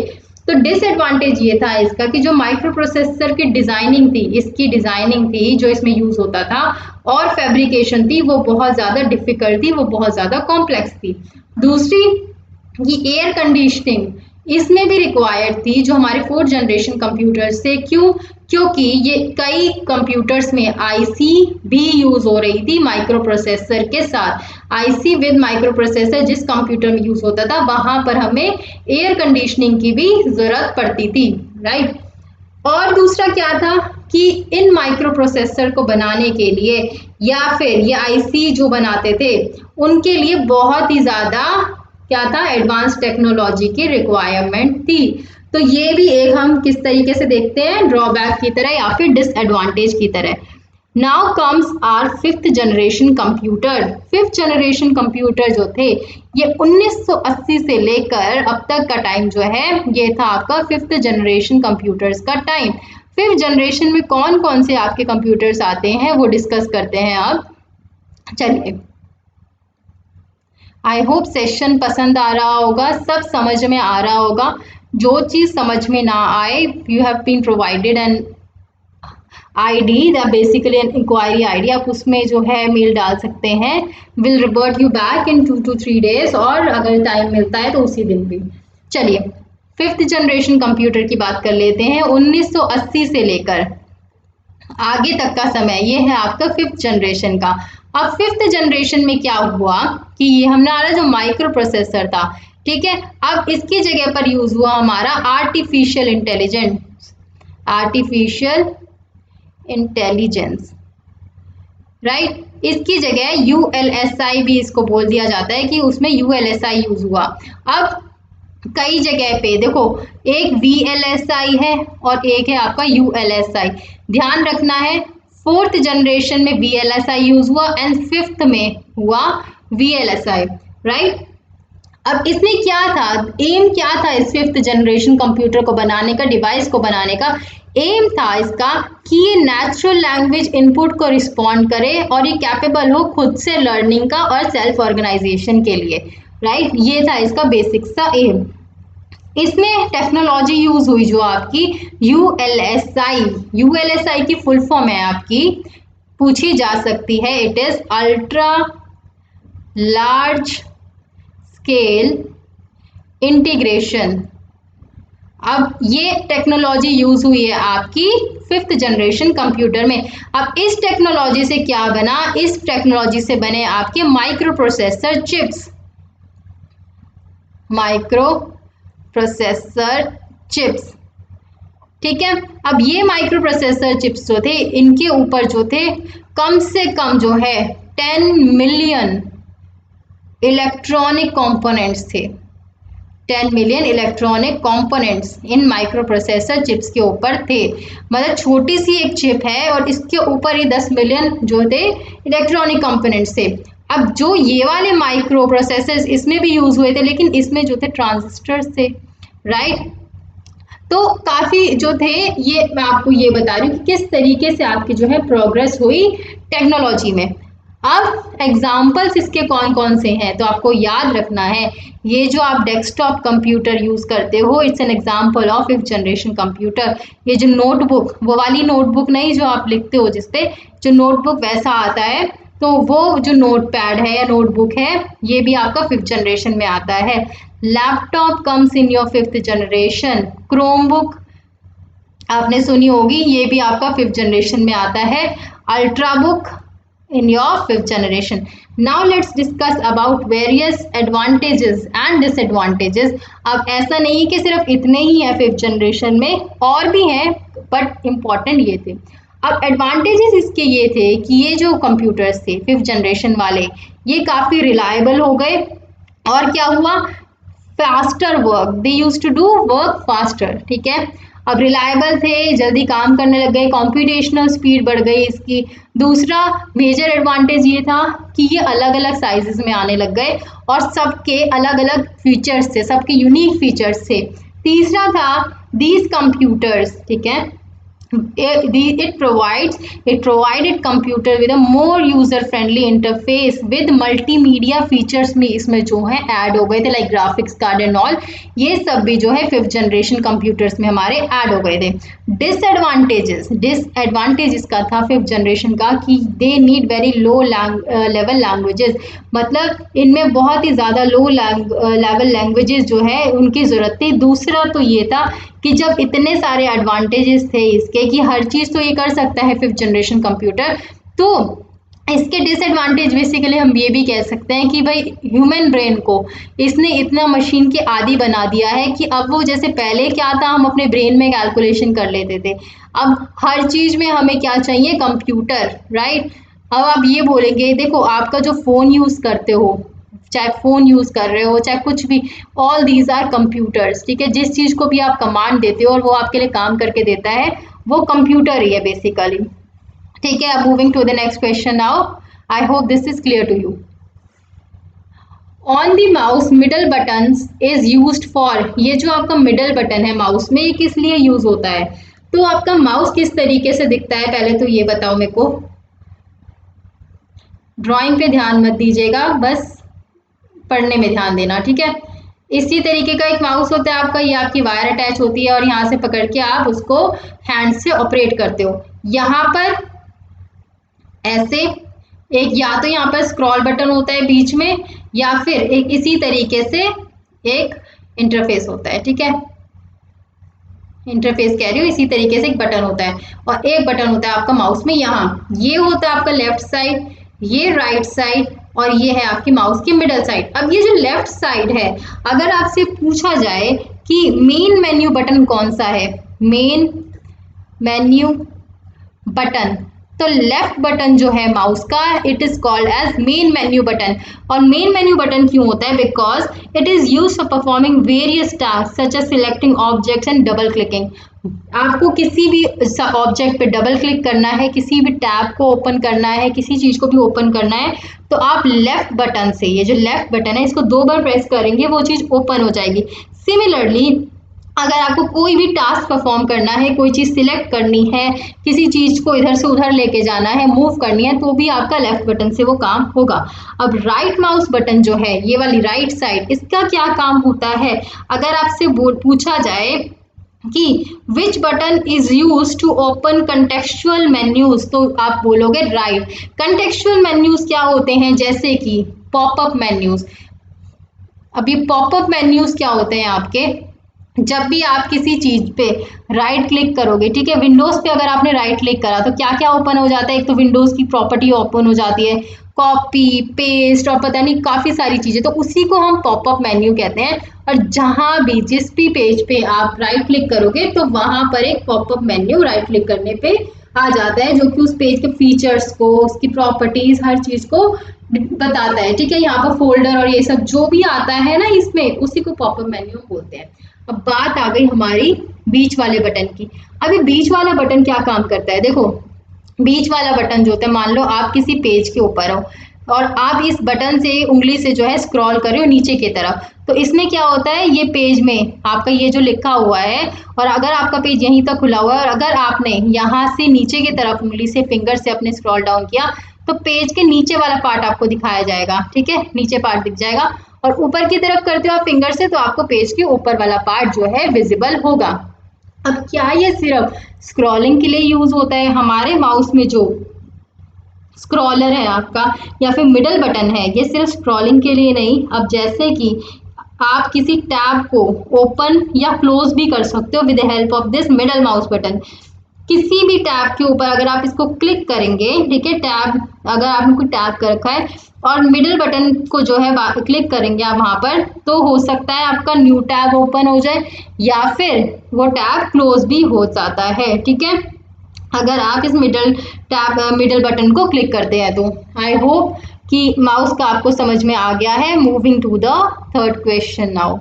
तो डिसएडवांटेज ये था इसका कि जो माइक्रो प्रोसेसर की डिजाइनिंग थी, इसकी डिजाइनिंग थी जो इसमें यूज होता था, और फैब्रिकेशन थी, वो बहुत ज्यादा डिफिकल्ट थी, वो बहुत ज्यादा कॉम्प्लेक्स थी। दूसरी, ये एयर कंडीशनिंग इसमें भी रिक्वायर्ड थी जो हमारे 4th जनरेशन कंप्यूटर से। क्यों? क्योंकि ये कई कंप्यूटर्स में आईसी भी यूज हो रही थी माइक्रो प्रोसेसर के साथ। आईसी विद माइक्रो प्रोसेसर जिस कंप्यूटर में यूज होता था वहां पर हमें एयर कंडीशनिंग की भी जरूरत पड़ती थी, राइट। और दूसरा क्या था कि इन माइक्रो प्रोसेसर को बनाने के लिए या फिर ये आईसी जो बनाते थे उनके लिए बहुत ही ज्यादा क्या था, एडवांस टेक्नोलॉजी की रिक्वायरमेंट थी। तो ये भी एक हम किस तरीके से देखते हैं, ड्रॉबैक की तरह या फिर डिसएडवांटेज की तरह। Now comes our 5th generation computer. 5th generation computer जो थे ये 1980 से लेकर अब तक का टाइम जो है ये था आपका 5th जनरेशन कंप्यूटर्स का टाइम। 5th जनरेशन में कौन कौन से आपके कंप्यूटर्स आते हैं वो डिस्कस करते हैं अब। चलिए, आई होप सेशन पसंद आ रहा होगा, सब समझ में आ रहा होगा। जो चीज समझ में ना आए, you have been provided an ID, the basically an inquiry ID, आप उसमें जो है मेल डाल सकते हैं। Will revert you back in 2 to 3 days, और अगर टाइम मिलता है तो उसी दिन भी। चलिए, 5th जनरेशन कंप्यूटर की बात कर लेते हैं। 1980 से लेकर आगे तक का समय ये है आपका 5th जनरेशन का। अब 5th जनरेशन में क्या हुआ कि ये हमारा जो माइक्रो प्रोसेसर था, ठीक है, अब इसकी जगह पर यूज हुआ हमारा आर्टिफिशियल इंटेलिजेंस, राइट। इसकी जगह यूएलएसआई भी इसको बोल दिया जाता है कि उसमें यूएलएसआई यूज हुआ। अब कई जगह पे देखो, एक वीएलएसआई है और एक है आपका यूएलएसआई। ध्यान रखना है, 4th जनरेशन में वीएलएसआई यूज हुआ एंड 5th में हुआ वीएलएसआई, राइट। अब इसमें क्या था, एम क्या था इस 5th जनरेशन कंप्यूटर को बनाने का, डिवाइस को बनाने का? एम था इसका कि ये नेचुरल लैंग्वेज इनपुट को रिस्पॉन्ड करे और ये कैपेबल हो खुद से लर्निंग का और सेल्फ ऑर्गेनाइजेशन के लिए, राइट। ये था इसका बेसिक सा एम। इसमें टेक्नोलॉजी यूज हुई जो आपकी यूएलएसआई की फुल फॉर्म है आपकी, पूछी जा सकती है, it is ultra large scale integration. अब ये टेक्नोलॉजी यूज हुई है आपकी 5th जनरेशन कंप्यूटर में। अब इस टेक्नोलॉजी से क्या बना, इस टेक्नोलॉजी से बने आपके micro processor chips, micro processor chips, ठीक है। अब ये माइक्रो प्रोसेसर चिप्स जो थे, इनके ऊपर जो थे कम से कम जो है 10 मिलियन इलेक्ट्रॉनिक कंपोनेंट्स थे। 10 million electronic components in micro processor chips के ऊपर थे। मतलब छोटी सी एक चिप है और इसके ऊपर ही 10 मिलियन जो थे इलेक्ट्रॉनिक कंपोनेंट्स थे। अब जो ये वाले माइक्रो प्रोसेसर्स इसमें भी यूज हुए थे, लेकिन इसमें जो थे ट्रांजिस्टर्स थे, राइट। तो काफ़ी जो थे, ये मैं आपको ये बता रही हूँ कि किस तरीके से आपकी जो है प्रोग्रेस हुई टेक्नोलॉजी में। अब एग्जाम्पल्स इसके कौन कौन से हैं, तो आपको याद रखना है, ये जो आप डेस्कटॉप कंप्यूटर यूज़ करते हो, it's an example of 5th generation computer. ये जो नोटबुक, वो वाली नोटबुक नहीं जो आप लिखते हो जिसपे, जो नोटबुक वैसा आता है, तो वो जो नोट पैड है या नोटबुक है ये भी आपका 5th जनरेशन में आता है। Laptop comes in your 5th generation. Chromebook आपने सुनी होगी, ये भी आपका 5th जनरेशन में आता है। Ultrabook in your 5th generation. Now let's discuss about various advantages and disadvantages. अब ऐसा नहीं कि सिर्फ इतने ही है 5th जनरेशन में, और भी हैं बट इम्पॉर्टेंट ये थे। अब एडवांटेजेस इसके ये थे कि ये जो कंप्यूटर्स थे 5th जनरेशन वाले ये काफ़ी रिलायबल हो गए, और क्या हुआ, faster work, they use to do work faster, ठीक है। अब रिलायबल थे, जल्दी काम करने लग गए, कॉम्प्यूटेशनल स्पीड बढ़ गई इसकी। दूसरा मेजर एडवांटेज ये था कि ये अलग अलग साइजेस में आने लग गए और सबके अलग अलग फीचर्स थे, सबके यूनिक फीचर्स थे। तीसरा था दीज कंप्यूटर्स, ठीक है, it provided computer with a more user friendly interface with multimedia features में इसमें जो है ऐड हो गए थे, like graphics card and all, ये सब भी जो है 5th जनरेशन कंप्यूटर्स में हमारे ऐड हो गए थे। डिसएडवांटेज इसका था 5th जनरेशन का कि they need very low level languages, मतलब इनमें बहुत ही ज़्यादा लो लेवल लैंग्वेजेस जो है उनकी ज़रूरत थी। दूसरा तो ये था कि जब इतने सारे एडवांटेजेस थे इसके कि हर चीज़ तो ये कर सकता है 5th जनरेशन कंप्यूटर, तो इसके डिसएडवांटेज बेसिकली हम ये भी कह सकते हैं कि भाई ह्यूमन ब्रेन को इसने इतना मशीन के आदी बना दिया है कि अब वो, जैसे पहले क्या था हम अपने ब्रेन में कैलकुलेशन कर लेते थे, अब हर चीज़ में हमें क्या चाहिए, कंप्यूटर, राइट। अब आप ये बोलेंगे, देखो आपका जो फ़ोन यूज़ करते हो, चाहे फ़ोन यूज़ कर रहे हो चाहे कुछ भी, ऑल दीज आर कंप्यूटर्स, ठीक है। जिस चीज़ को भी आप कमांड देते हो और वो आपके लिए काम करके देता है वो कंप्यूटर ही है बेसिकली, ठीक है। अब moving to the next question now, I hope this is clear to you. On the mouse middle buttons is used for, ये जो आपका मिडल बटन है माउस में ये किस लिए यूज होता है, तो आपका माउस किस तरीके से दिखता है पहले तो ये बताओ मेरे को। ड्राइंग पे ध्यान मत दीजिएगा, बस पढ़ने में ध्यान देना, ठीक है। इसी तरीके का एक माउस होता है आपका, ये आपकी वायर अटैच होती है और यहाँ से पकड़ के आप उसको हैंड से ऑपरेट करते हो। यहाँ पर ऐसे एक, या तो यहाँ पर स्क्रॉल बटन होता है बीच में, या फिर एक इसी तरीके से एक इंटरफेस होता है, ठीक है। इंटरफेस कह रही हूँ, इसी तरीके से एक बटन होता है, और एक बटन होता है आपका माउस में यहाँ, ये होता है आपका लेफ्ट साइड, ये राइट साइड, और ये है आपकी माउस की मिडल साइड। अब ये जो लेफ्ट साइड है, अगर आपसे पूछा जाए कि मेन मेन्यू बटन कौन सा है, मेन मेन्यू बटन, तो लेफ्ट बटन जो है माउस का it is called as main menu button. और मेन मेन्यू बटन क्यों होता है, because it is used for performing various task such as selecting objects and double clicking. आपको किसी भी ऑब्जेक्ट पे डबल क्लिक करना है, किसी भी टैब को ओपन करना है, किसी चीज को भी ओपन करना है, तो आप लेफ्ट बटन से, ये जो लेफ्ट बटन है इसको 2 बार प्रेस करेंगे वो चीज ओपन हो जाएगी। सिमिलरली अगर आपको कोई भी टास्क परफॉर्म करना है, कोई चीज़ सिलेक्ट करनी है, किसी चीज़ को इधर से उधर लेके जाना है, मूव करनी है, तो भी आपका लेफ्ट बटन से वो काम होगा। अब राइट माउस बटन जो है, ये वाली राइट साइड, इसका क्या काम होता है, अगर आपसे पूछा जाए कि which button is use to open contextual menus, तो आप बोलोगे राइट। कंटेक्चुअल मेन्यूज क्या होते हैं, जैसे कि पॉपअप मेन्यूज। अब ये पॉपअप मेन्यूज क्या होते हैं आपके, जब भी आप किसी चीज पे राइट क्लिक करोगे, ठीक है, विंडोज पे अगर आपने राइट क्लिक करा तो क्या क्या ओपन हो जाता है, एक तो विंडोज की प्रॉपर्टी ओपन हो जाती है, कॉपी पेस्ट और पता नहीं काफी सारी चीजें, तो उसी को हम पॉपअप मेन्यू कहते हैं। और जहां भी जिस भी पेज पे आप राइट क्लिक करोगे तो वहां पर एक पॉपअप मेन्यू राइट क्लिक करने पे आ जाता है, जो कि उस पेज के फीचर्स को, उसकी प्रॉपर्टीज, हर चीज को बताता है, ठीक है। यहाँ पर फोल्डर और ये सब जो भी आता है ना इसमें, उसी को पॉपअप मेन्यू बोलते हैं। अब बात आ गई हमारी बीच वाले बटन की। अभी बीच वाला बटन क्या काम करता है, देखो बीच वाला बटन जो होता है, मान लो आप किसी पेज के ऊपर हो और आप इस बटन से उंगली से जो है स्क्रॉल कर रहे हो नीचे की तरफ, तो इसमें क्या होता है, ये पेज में आपका ये जो लिखा हुआ है, और अगर आपका पेज यहीं तक खुला हुआ है और अगर आपने यहाँ से नीचे की तरफ उंगली से फिंगर से अपने स्क्रॉल डाउन किया तो पेज के नीचे वाला पार्ट आपको दिखाया जाएगा, ठीक है, नीचे पार्ट दिख जाएगा। और ऊपर की तरफ करते हो आप फिंगर से तो आपको पेज के ऊपर वाला पार्ट जो है विजिबल होगा। अब क्या ये सिर्फ स्क्रॉलिंग के लिए यूज होता है, हमारे माउस में जो स्क्रॉलर है आपका या फिर मिडल बटन है, ये सिर्फ स्क्रॉलिंग के लिए नहीं, अब जैसे कि आप किसी टैब को ओपन या क्लोज भी कर सकते हो with the help of this middle mouse button. किसी भी टैब के ऊपर अगर आप इसको क्लिक करेंगे, ठीक है, टैब अगर आपने कोई टैब कर रखा है और मिडिल बटन को जो है क्लिक करेंगे आप वहां पर, तो हो सकता है आपका न्यू टैब ओपन हो जाए या फिर वो टैब क्लोज भी हो जाता है, ठीक है, अगर आप इस मिडल बटन को क्लिक करते हैं तो। आई होप कि माउस का आपको समझ में आ गया है। Moving to the third question now.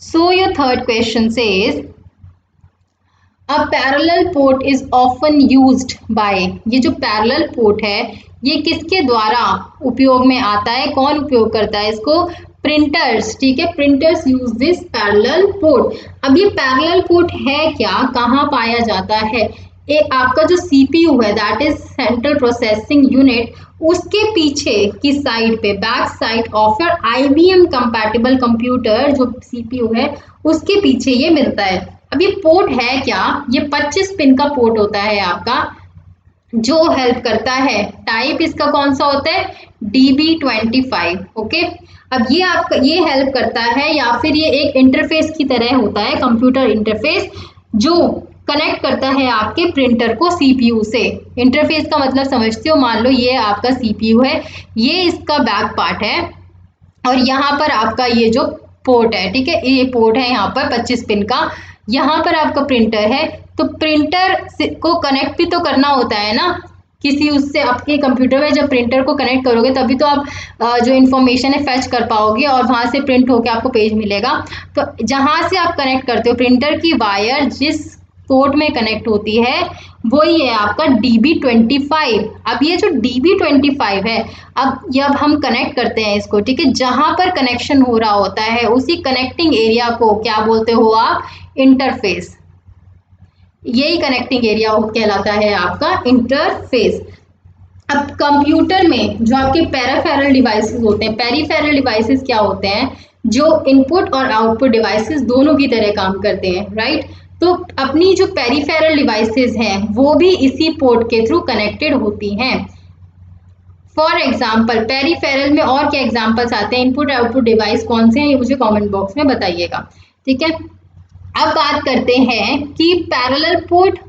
So your third question says a parallel port is often used by, ये जो parallel port है ये किसके द्वारा उपयोग में आता है, कौन उपयोग करता है इसको, प्रिंटर्स, ठीक है, printers use this parallel port. अब ये पैरेलल पोर्ट है क्या, कहाँ पाया जाता है, एक आपका जो सीपीयू है that is central processing unit, उसके पीछे की साइड पे back side of your IBM compatible computer, जो सीपीयू है उसके पीछे ये मिलता है। अब ये पोर्ट है क्या, ये 25 पिन का पोर्ट होता है आपका, जो हेल्प करता है, टाइप इसका कौन सा होता है, DB25, ओके। अब ये आपका ये हेल्प करता है या फिर ये एक इंटरफेस की तरह होता है, कंप्यूटर इंटरफेस, जो कनेक्ट करता है आपके प्रिंटर को सीपीयू से। इंटरफेस का मतलब समझते हो, मान लो ये आपका सीपीयू है, ये इसका बैक पार्ट है और यहाँ पर आपका ये जो पोर्ट है, ठीक है, ये पोर्ट है यहाँ पर 25 पिन का, यहाँ पर आपका प्रिंटर है, तो प्रिंटर को कनेक्ट भी तो करना होता है ना किसी उससे, आपके कंप्यूटर में जब प्रिंटर को कनेक्ट करोगे तभी तो आप जो इन्फॉर्मेशन है फैच कर पाओगे और वहां से प्रिंट होके आपको पेज मिलेगा। तो जहां से आप कनेक्ट करते हो, प्रिंटर की वायर जिस पोर्ट में कनेक्ट होती है वही है आपका DB25। अब ये जो DB25 है, अब जब हम कनेक्ट करते हैं इसको, ठीक है, जहां पर कनेक्शन हो रहा होता है उसी कनेक्टिंग एरिया को क्या बोलते हो आप, इंटरफेस। यही कनेक्टिंग एरिया कहलाता है आपका इंटरफेस। अब कंप्यूटर में जो आपके पेरिफेरल डिवाइसेस होते हैं, पेरिफेरल डिवाइसेस क्या होते हैं, जो इनपुट और आउटपुट डिवाइसेस दोनों की तरह काम करते हैं, राइट। तो अपनी जो पेरिफेरल डिवाइसेस हैं वो भी इसी पोर्ट के थ्रू कनेक्टेड होती हैं। फॉर एग्जाम्पल पेरिफेरल में और क्या एग्जाम्पल्स आते हैं, इनपुट आउटपुट डिवाइस कौन से हैं, ये मुझे कमेंट बॉक्स में बताइएगा, ठीक है। अब बात करते हैं कि पैरेलल पोर्ट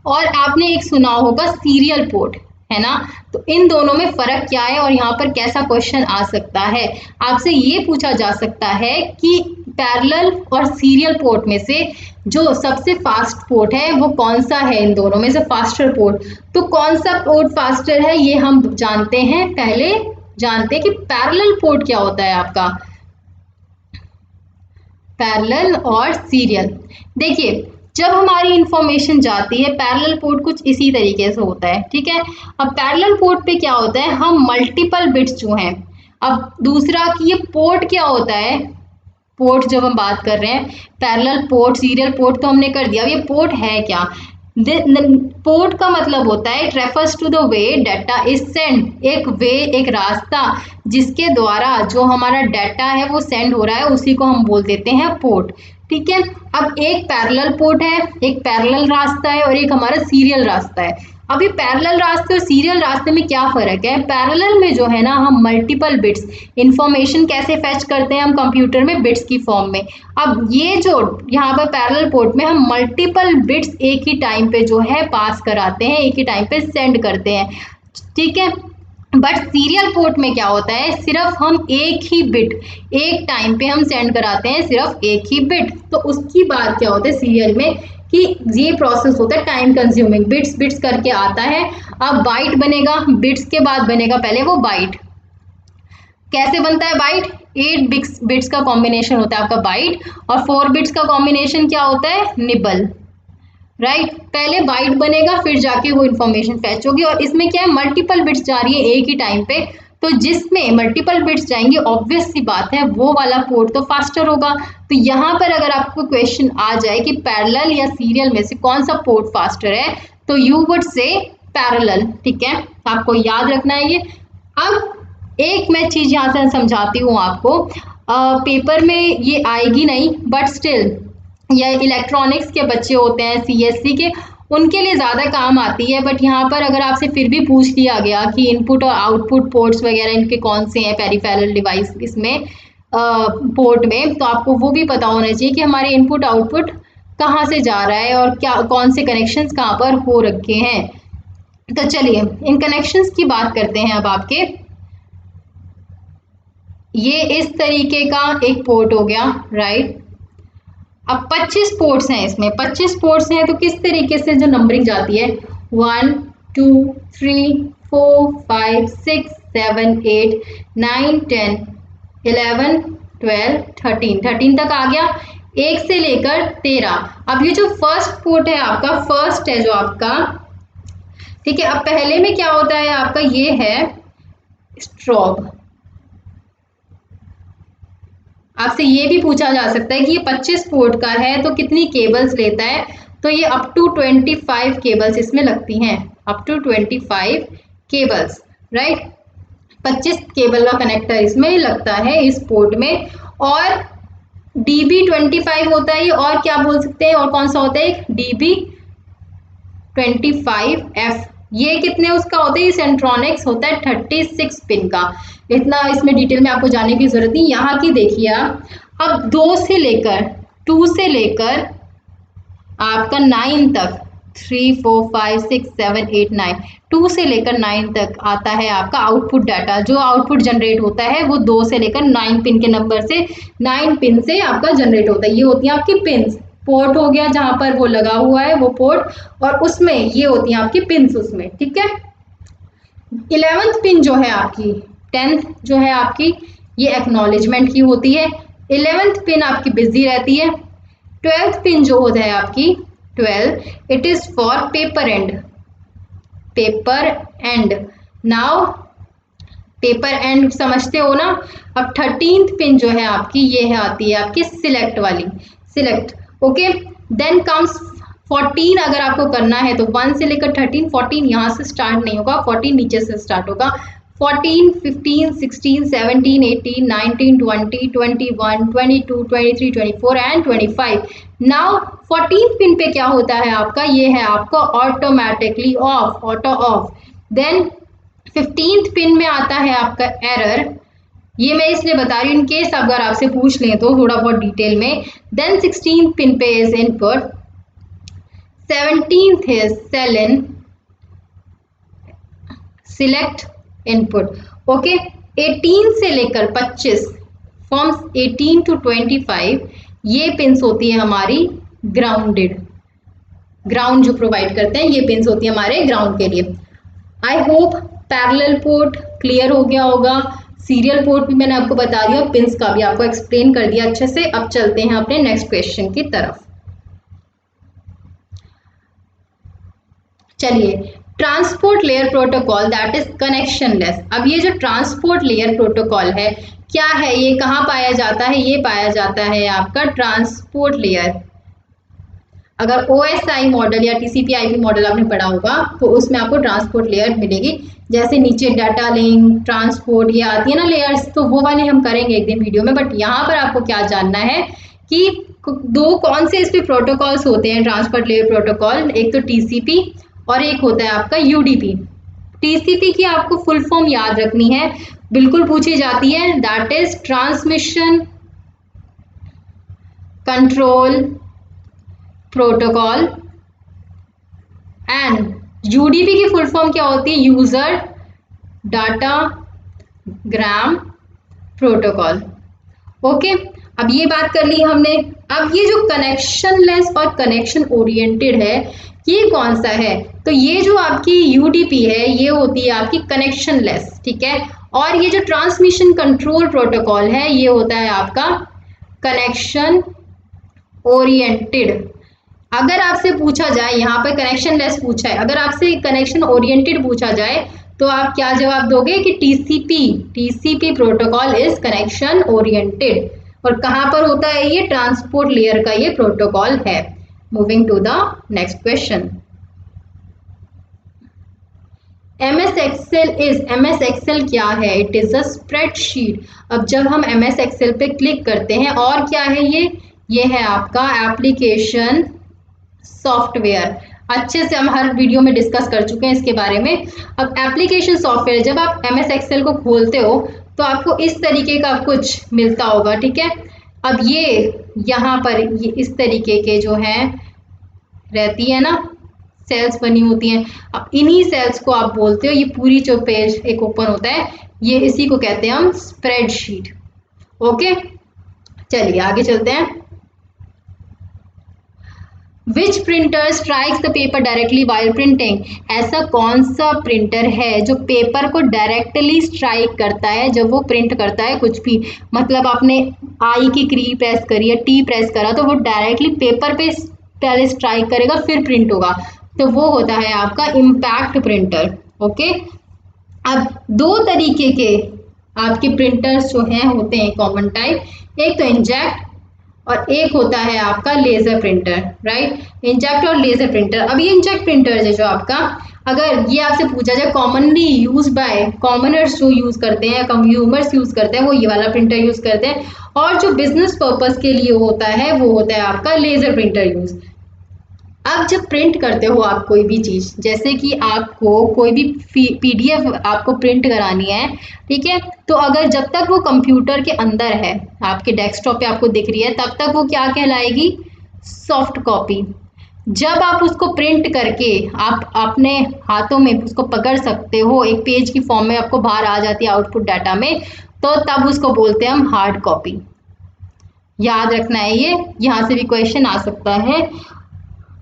और आपने एक सुना होगा सीरियल पोर्ट, है ना, तो इन दोनों में फर्क क्या है और यहाँ पर कैसा क्वेश्चन आ सकता है, आपसे ये पूछा जा सकता है कि पैरेलल और सीरियल पोर्ट में से जो सबसे फास्ट पोर्ट है वो कौन सा है, इन दोनों में से फास्टर पोर्ट, तो कौन सा पोर्ट फास्टर है ये हम जानते हैं। पहले जानते हैं कि पैरेलल पोर्ट क्या होता है आपका, पैरेलल और सीरियल। देखिए जब हमारी इंफॉर्मेशन जाती है, पैरेलल पोर्ट कुछ इसी तरीके से होता है, ठीक है। अब पैरेलल पोर्ट पे क्या होता है, हम मल्टीपल बिट्स जो हैं, अब दूसरा कि ये पोर्ट क्या होता है, पोर्ट जब हम बात कर रहे हैं, पैरेलल पोर्ट सीरियल पोर्ट तो हमने कर दिया, अब ये पोर्ट है क्या, पोर्ट का मतलब होता है it refers to the way data is send, एक वे एक रास्ता जिसके द्वारा जो हमारा डाटा है वो सेंड हो रहा है, उसी को हम बोल देते हैं पोर्ट, ठीक है। अब एक पैरेलल पोर्ट है, एक पैरेलल रास्ता है और एक हमारा सीरियल रास्ता है। अब ये पैरेलल रास्ते और सीरियल रास्ते में क्या फ़र्क है, पैरेलल में जो है ना हम मल्टीपल बिट्स इंफॉर्मेशन कैसे फैच करते हैं हम कंप्यूटर में बिट्स की फॉर्म में। अब ये जो यहाँ पर पैरेलल पोर्ट में हम मल्टीपल बिट्स एक ही टाइम पे जो है पास कराते हैं, एक ही टाइम पे सेंड करते हैं, ठीक है। बट सीरियल पोर्ट में क्या होता है, सिर्फ हम एक ही बिट एक टाइम पे हम सेंड कराते हैं, सिर्फ एक ही बिट, तो उसकी बात क्या होता है सीरियल में कि ये प्रोसेस होता है टाइम कंज्यूमिंग, बिट्स बिट्स करके आता है। अब बाइट बनेगा, बिट्स के बाद बनेगा पहले वो बाइट, कैसे बनता है बाइट, 8 बिट्स का कॉम्बिनेशन होता है आपका बाइट और 4 बिट्स का कॉम्बिनेशन क्या होता है, निबल, राइट। पहले बाइट बनेगा फिर जाके वो इन्फॉर्मेशन फैच होगी और इसमें क्या है मल्टीपल बिट्स जा रही है एक ही टाइम पे, तो जिसमें मल्टीपल बिट्स जाएंगे ऑब्वियस सी बात है वो वाला पोर्ट तो फास्टर होगा। तो यहाँ पर अगर आपको क्वेश्चन आ जाए कि पैरेलल या सीरियल में से कौन सा पोर्ट फास्टर है, तो यू वुड से पैरेलल, ठीक है, आपको याद रखना है ये। अब एक मैं चीज यहाँ से समझाती हूँ आपको, पेपर में ये आएगी नहीं बट स्टिल या इलेक्ट्रॉनिक्स के बच्चे होते हैं सीएससी के, उनके लिए ज़्यादा काम आती है। बट यहाँ पर अगर आपसे फिर भी पूछ लिया गया कि इनपुट और आउटपुट पोर्ट्स वगैरह इनके कौन से हैं पेरिफेरल डिवाइस इसमें पोर्ट में, तो आपको वो भी पता होना चाहिए कि हमारे इनपुट आउटपुट कहाँ से जा रहा है और क्या कौन से कनेक्शंस कहाँ पर हो रखे हैं। तो चलिए इन कनेक्शंस की बात करते हैं। अब आपके ये इस तरीके का एक पोर्ट हो गया, राइट। अब 25 पोर्ट्स हैं, इसमें 25 पोर्ट्स हैं, तो किस तरीके से जो नंबरिंग जाती है 1 2 3 4 5 6 7 8 9 10 11 12 13 तक आ गया, 1 से लेकर 13। अब ये जो फर्स्ट पोर्ट है आपका, फर्स्ट है जो आपका, ठीक है। अब पहले में क्या होता है आपका, ये है स्ट्रोब। आपसे ये भी पूछा जा सकता है कि ये 25 पोर्ट का है तो कितनी केबल्स लेता है, तो ये अप टू 25 केबल्स इसमें लगती हैं, up to 25 cables, right. 25 cable का कनेक्टर इसमें लगता है इस पोर्ट में। और DB25 होता है ये, और क्या बोल सकते हैं, और कौन सा होता है, DB25F। ये कितने उसका होता है, सेंट्रॉनिक्स होता है 36 पिन का। इतना इसमें डिटेल में आपको जाने की जरूरत नहीं, यहाँ की देखिए आप। अब 2 से लेकर आपका 9 तक, 3 4 5 6 7 8 9, 2 से लेकर 9 तक आता है आपका आउटपुट डाटा। जो आउटपुट जनरेट होता है वो 2 से लेकर 9 पिन के नंबर से, 9 पिन से आपका जनरेट होता है। ये होती है आपकी पिन्स, पोर्ट हो गया जहां पर वो लगा हुआ है वो पोर्ट, और उसमें ये होती हैं आपकी पिन्स उसमें, ठीक है। 11th पिन जो है आपकी, 10th जो है आपकी, ये एक्नॉलेजमेंट की होती है। 11th पिन आपकी बिजी रहती है। 12th पिन जो होता है आपकी 12, it is for paper and. Now paper and समझते हो ना। अब 13th पिन जो है आपकी, ये है आती है आपकी सिलेक्ट वाली, सिलेक्ट, ओके। Then comes 14। अगर आपको करना है तो 1 से लेकर 13, 14 यहाँ से स्टार्ट नहीं होगा, 14 नीचे से स्टार्ट होगा। 14 15 16 17 18 19 20 21 22 23 24 एंड 25। नाउ 14th पिन पे क्या होता है आपका, ये है आपका automatically off, auto off. Then 15th pin में आता है आपका एरर, ये मैं इसलिए बता रही हूँ इन केस अगर आपसे पूछ लें तो थोड़ा बहुत डिटेल में। देन 16th पिन पे is input, 17th is select input, okay. 18 से लेकर 25, फ्रॉम 18 to 25, ये पिन्स होती है हमारी ग्राउंडेड, ग्राउंड जो प्रोवाइड करते हैं ये पिन्स होती है हमारे ग्राउंड के लिए। I hope parallel port clear हो गया होगा। सीरियल पोर्ट भी मैंने आपको बता दिया, पिन्स का भी आपको एक्सप्लेन कर दिया अच्छे से। अब चलते हैं अपने नेक्स्ट क्वेश्चन की तरफ। चलिए, transport layer protocol that is connectionless. अब ये जो ट्रांसपोर्ट लेयर प्रोटोकॉल है क्या है, ये कहाँ पाया जाता है, ये पाया जाता है आपका ट्रांसपोर्ट लेयर। अगर OSI मॉडल या TCP/IP मॉडल आपने पढ़ा होगा तो उसमें आपको ट्रांसपोर्ट लेयर मिलेगी। जैसे नीचे डाटा लिंक, ट्रांसपोर्ट ये आती है ना लेयर्स, तो वो वाले हम करेंगे एक दिन वीडियो में। बट यहाँ पर आपको क्या जानना है कि दो कौन से इस पे प्रोटोकॉल्स होते हैं ट्रांसपोर्ट लेयर प्रोटोकॉल, एक तो TCP और एक होता है आपका UDP। TCP की आपको फुल फॉर्म याद रखनी है, बिल्कुल पूछी जाती है, that is transmission control protocol. And UDP की फुल फॉर्म क्या होती है, यूजर डाटा ग्राम प्रोटोकॉल, ओके। अब ये बात कर ली हमने। अब ये जो कनेक्शनलेस और कनेक्शन ओरिएंटेड है ये कौन सा है, तो ये जो आपकी UDP है ये होती है आपकी कनेक्शनलेस, ठीक है। और ये जो ट्रांसमिशन कंट्रोल प्रोटोकॉल है ये होता है आपका कनेक्शन ओरिएंटेड। अगर आपसे पूछा जाए, यहाँ पर कनेक्शनलेस पूछा है, अगर आपसे कनेक्शन ओरिएंटेड पूछा जाए तो आप क्या जवाब दोगे कि TCP protocol is connection oriented. और कहाँ पर होता है ये, ट्रांसपोर्ट लेयर का ये प्रोटोकॉल है। Moving to the next question. M S Excel क्या है? It is a spreadsheet. अब जब हम एम एस एक्सेल पे क्लिक करते हैं, और क्या है ये है आपका एप्लीकेशन सॉफ्टवेयर। अच्छे से हम हर वीडियो में डिस्कस कर चुके हैं इसके बारे में। अब एप्लीकेशन सॉफ्टवेयर, जब आप एम एस एक्सेल को खोलते हो तो आपको इस तरीके का कुछ मिलता होगा, ठीक है। अब ये यहाँ पर ये इस तरीके के जो है रहती है ना, सेल्स बनी होती हैं। अब इन्हीं सेल्स को आप बोलते हो, ये पूरी जो पेज एक ओपन होता है, ये इसी को कहते हैं हम स्प्रेडशीट। ओके, चलिए आगे चलते हैं। विच printer strikes the paper directly while printing? ऐसा कौन सा प्रिंटर है जो पेपर को डायरेक्टली स्ट्राइक करता है जब वो प्रिंट करता है कुछ भी? मतलब आपने आई की क्री प्रेस करी या टी प्रेस करा तो वो डायरेक्टली पेपर पे पहले स्ट्राइक करेगा फिर प्रिंट होगा, तो वो होता है आपका इम्पैक्ट प्रिंटर। ओके, अब दो तरीके के आपके प्रिंटर्स जो हैं होते हैं कॉमन टाइप, एक तो इंजेक्ट और एक होता है आपका लेजर प्रिंटर, राइट। इंजेक्ट और लेजर प्रिंटर। अब ये इंजेक्ट प्रिंटर है जो आपका, अगर ये आपसे पूछा जाए कॉमनली यूज बाय कॉमनर्स जो यूज करते हैं, कंज्यूमर्स यूज करते हैं, वो ये वाला प्रिंटर यूज करते हैं, और जो बिजनेस पर्पस के लिए होता है वो होता है आपका लेजर प्रिंटर यूज। अब जब प्रिंट करते हो आप कोई भी चीज, जैसे कि आपको कोई भी पीडीएफ आपको प्रिंट करानी है, ठीक है, तो अगर जब तक वो कंप्यूटर के अंदर है, आपके डेस्कटॉप पे आपको दिख रही है, तब तक वो क्या कहलाएगी? Soft copy. जब आप उसको प्रिंट करके आप अपने हाथों में उसको पकड़ सकते हो, एक पेज की फॉर्म में आपको बाहर आ जाती है आउटपुट डाटा में, तो तब उसको बोलते हैं हम हार्ड कॉपी। याद रखना है ये, यहाँ से भी क्वेश्चन आ सकता है।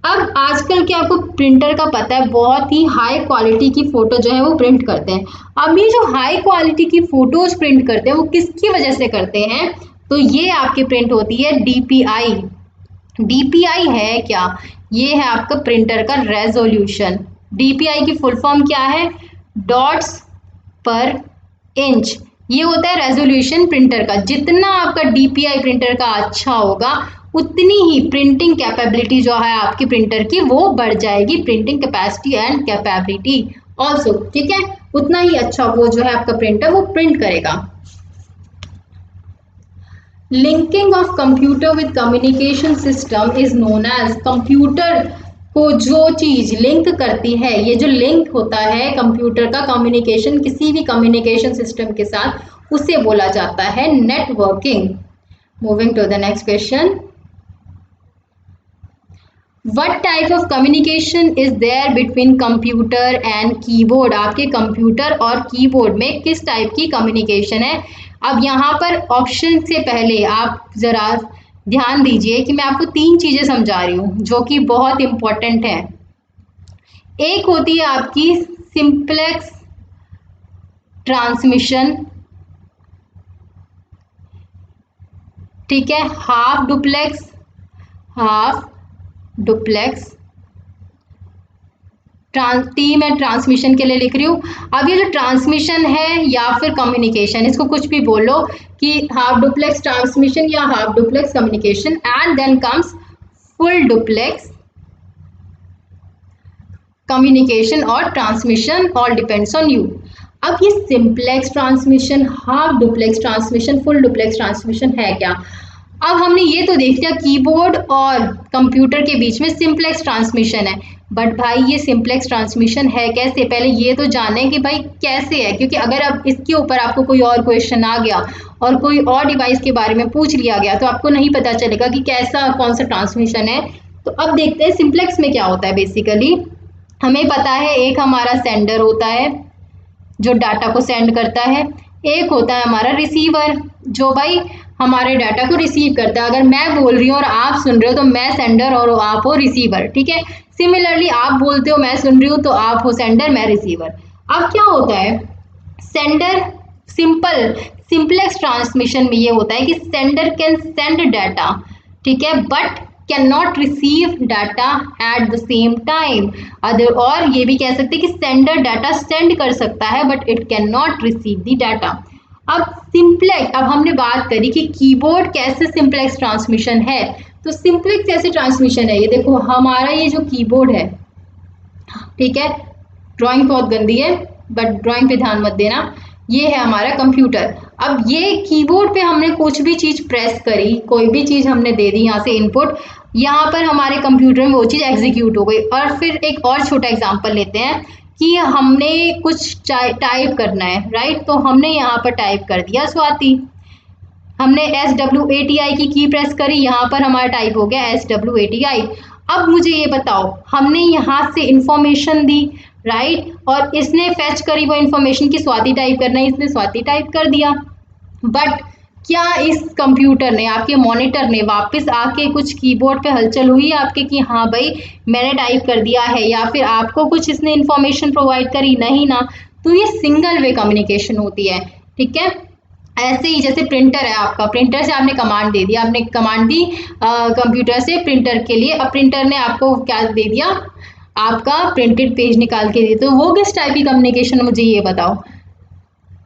अब आजकल क्या आपको प्रिंटर का पता है, बहुत ही हाई क्वालिटी की फोटो जो है वो प्रिंट करते हैं। अब ये जो हाई क्वालिटी की फोटोज प्रिंट करते हैं वो किसकी वजह से करते हैं? तो ये आपकी प्रिंट होती है डीपीआई। डीपीआई है क्या? ये है आपका प्रिंटर का रेजोल्यूशन। डीपीआई की फुल फॉर्म क्या है? डॉट्स पर इंच। ये होता है रेजोल्यूशन प्रिंटर का। जितना आपका डीपीआई प्रिंटर का अच्छा होगा, उतनी ही प्रिंटिंग कैपेबिलिटी जो है आपकी प्रिंटर की वो बढ़ जाएगी, printing capacity and capability also, ठीक है। उतना ही अच्छा वो जो है आपका प्रिंटर वो प्रिंट करेगा। Linking of computer with communication system is known as. Computer को जो चीज लिंक करती है, ये जो लिंक होता है कंप्यूटर का कम्युनिकेशन किसी भी कम्युनिकेशन सिस्टम के साथ, उसे बोला जाता है networking. Moving to the next question. What type of communication is there between computer and keyboard? आपके कंप्यूटर और कीबोर्ड में किस टाइप की कम्युनिकेशन है? अब यहाँ पर ऑप्शन से पहले आप ज़रा ध्यान दीजिए कि मैं आपको तीन चीज़ें समझा रही हूँ जो कि बहुत इम्पोर्टेंट है। एक होती है आपकी सिंप्लेक्स ट्रांसमिशन, ठीक है, half duplex, half duplex. T मैं ट्रांसमिशन के लिए लिख रही हूँ। अब ये जो ट्रांसमिशन है या फिर कम्युनिकेशन, इसको कुछ भी बोलो कि हाफ डुप्लेक्स ट्रांसमिशन या half duplex communication, and then comes full duplex communication और transmission, all depends on you. अब ये simplex transmission, half duplex transmission, full duplex transmission है क्या? अब हमने ये तो देख लिया कीबोर्ड और कंप्यूटर के बीच में सिंप्लेक्स ट्रांसमिशन है, बट भाई ये सिंप्लेक्स ट्रांसमिशन है कैसे? पहले ये तो जाने कि भाई कैसे है, क्योंकि अगर अब इसके ऊपर आपको कोई और क्वेश्चन आ गया और कोई और डिवाइस के बारे में पूछ लिया गया तो आपको नहीं पता चलेगा कि कैसा कौन सा ट्रांसमिशन है। तो अब देखते हैं सिंप्लेक्स में क्या होता है। बेसिकली हमें पता है एक हमारा सेंडर होता है जो डाटा को सेंड करता है, एक होता है हमारा रिसीवर जो भाई हमारे डाटा को रिसीव करता है। अगर मैं बोल रही हूँ और आप सुन रहे हो तो मैं सेंडर और आप हो रिसीवर, ठीक है। सिमिलरली आप बोलते हो मैं सुन रही हूँ तो आप हो सेंडर मैं रिसीवर। अब क्या होता है सेंडर, सिंप्लेक्स ट्रांसमिशन में ये होता है कि सेंडर कैन सेंड डाटा, ठीक है, but can not receive data at the same time. Other, और ये भी कह सकते हैं कि सेंडर डाटा सेंड कर सकता है but it can not receive the data. अब सिंप्लेक्स, अब हमने बात करी कि कीबोर्ड कैसे सिंप्लेक्स ट्रांसमिशन है, तो सिंप्लेक्स कैसे ट्रांसमिशन है, ये देखो हमारा ये जो कीबोर्ड है, ठीक है, ड्राइंग बहुत गंदी है बट ड्राइंग पे ध्यान मत देना। ये है हमारा कंप्यूटर। अब ये कीबोर्ड पे हमने कुछ भी चीज प्रेस करी, कोई भी चीज हमने दे दी यहाँ से इनपुट, यहाँ पर हमारे कंप्यूटर में वो चीज एग्जीक्यूट हो गई। और फिर एक और छोटा एग्जांपल लेते हैं कि हमने कुछ टाइप करना है, राइट। तो हमने यहाँ पर टाइप कर दिया स्वाति, हमने SWATI की प्रेस करी, यहाँ पर हमारा टाइप हो गया SWATI। अब मुझे ये बताओ, हमने यहाँ से इंफॉर्मेशन दी, राइट, और इसने फेच करी वो इंफॉर्मेशन की स्वाति टाइप करना है, इसने स्वाति टाइप कर दिया। बट क्या इस कंप्यूटर ने, आपके मॉनिटर ने वापस आके कुछ कीबोर्ड पे हलचल हुई आपके कि हाँ भाई मैंने टाइप कर दिया है, या फिर आपको कुछ इसने इंफॉर्मेशन प्रोवाइड करी? नहीं ना। तो ये सिंगल वे कम्युनिकेशन होती है, ठीक है। ऐसे ही जैसे प्रिंटर है आपका, प्रिंटर से आपने कमांड दे दिया, आपने कमांड दी कंप्यूटर से प्रिंटर के लिए, अब प्रिंटर ने आपको क्या दे दिया, आपका प्रिंटेड पेज निकाल के दिया। तो वो किस टाइप की कम्युनिकेशन है, मुझे ये बताओ,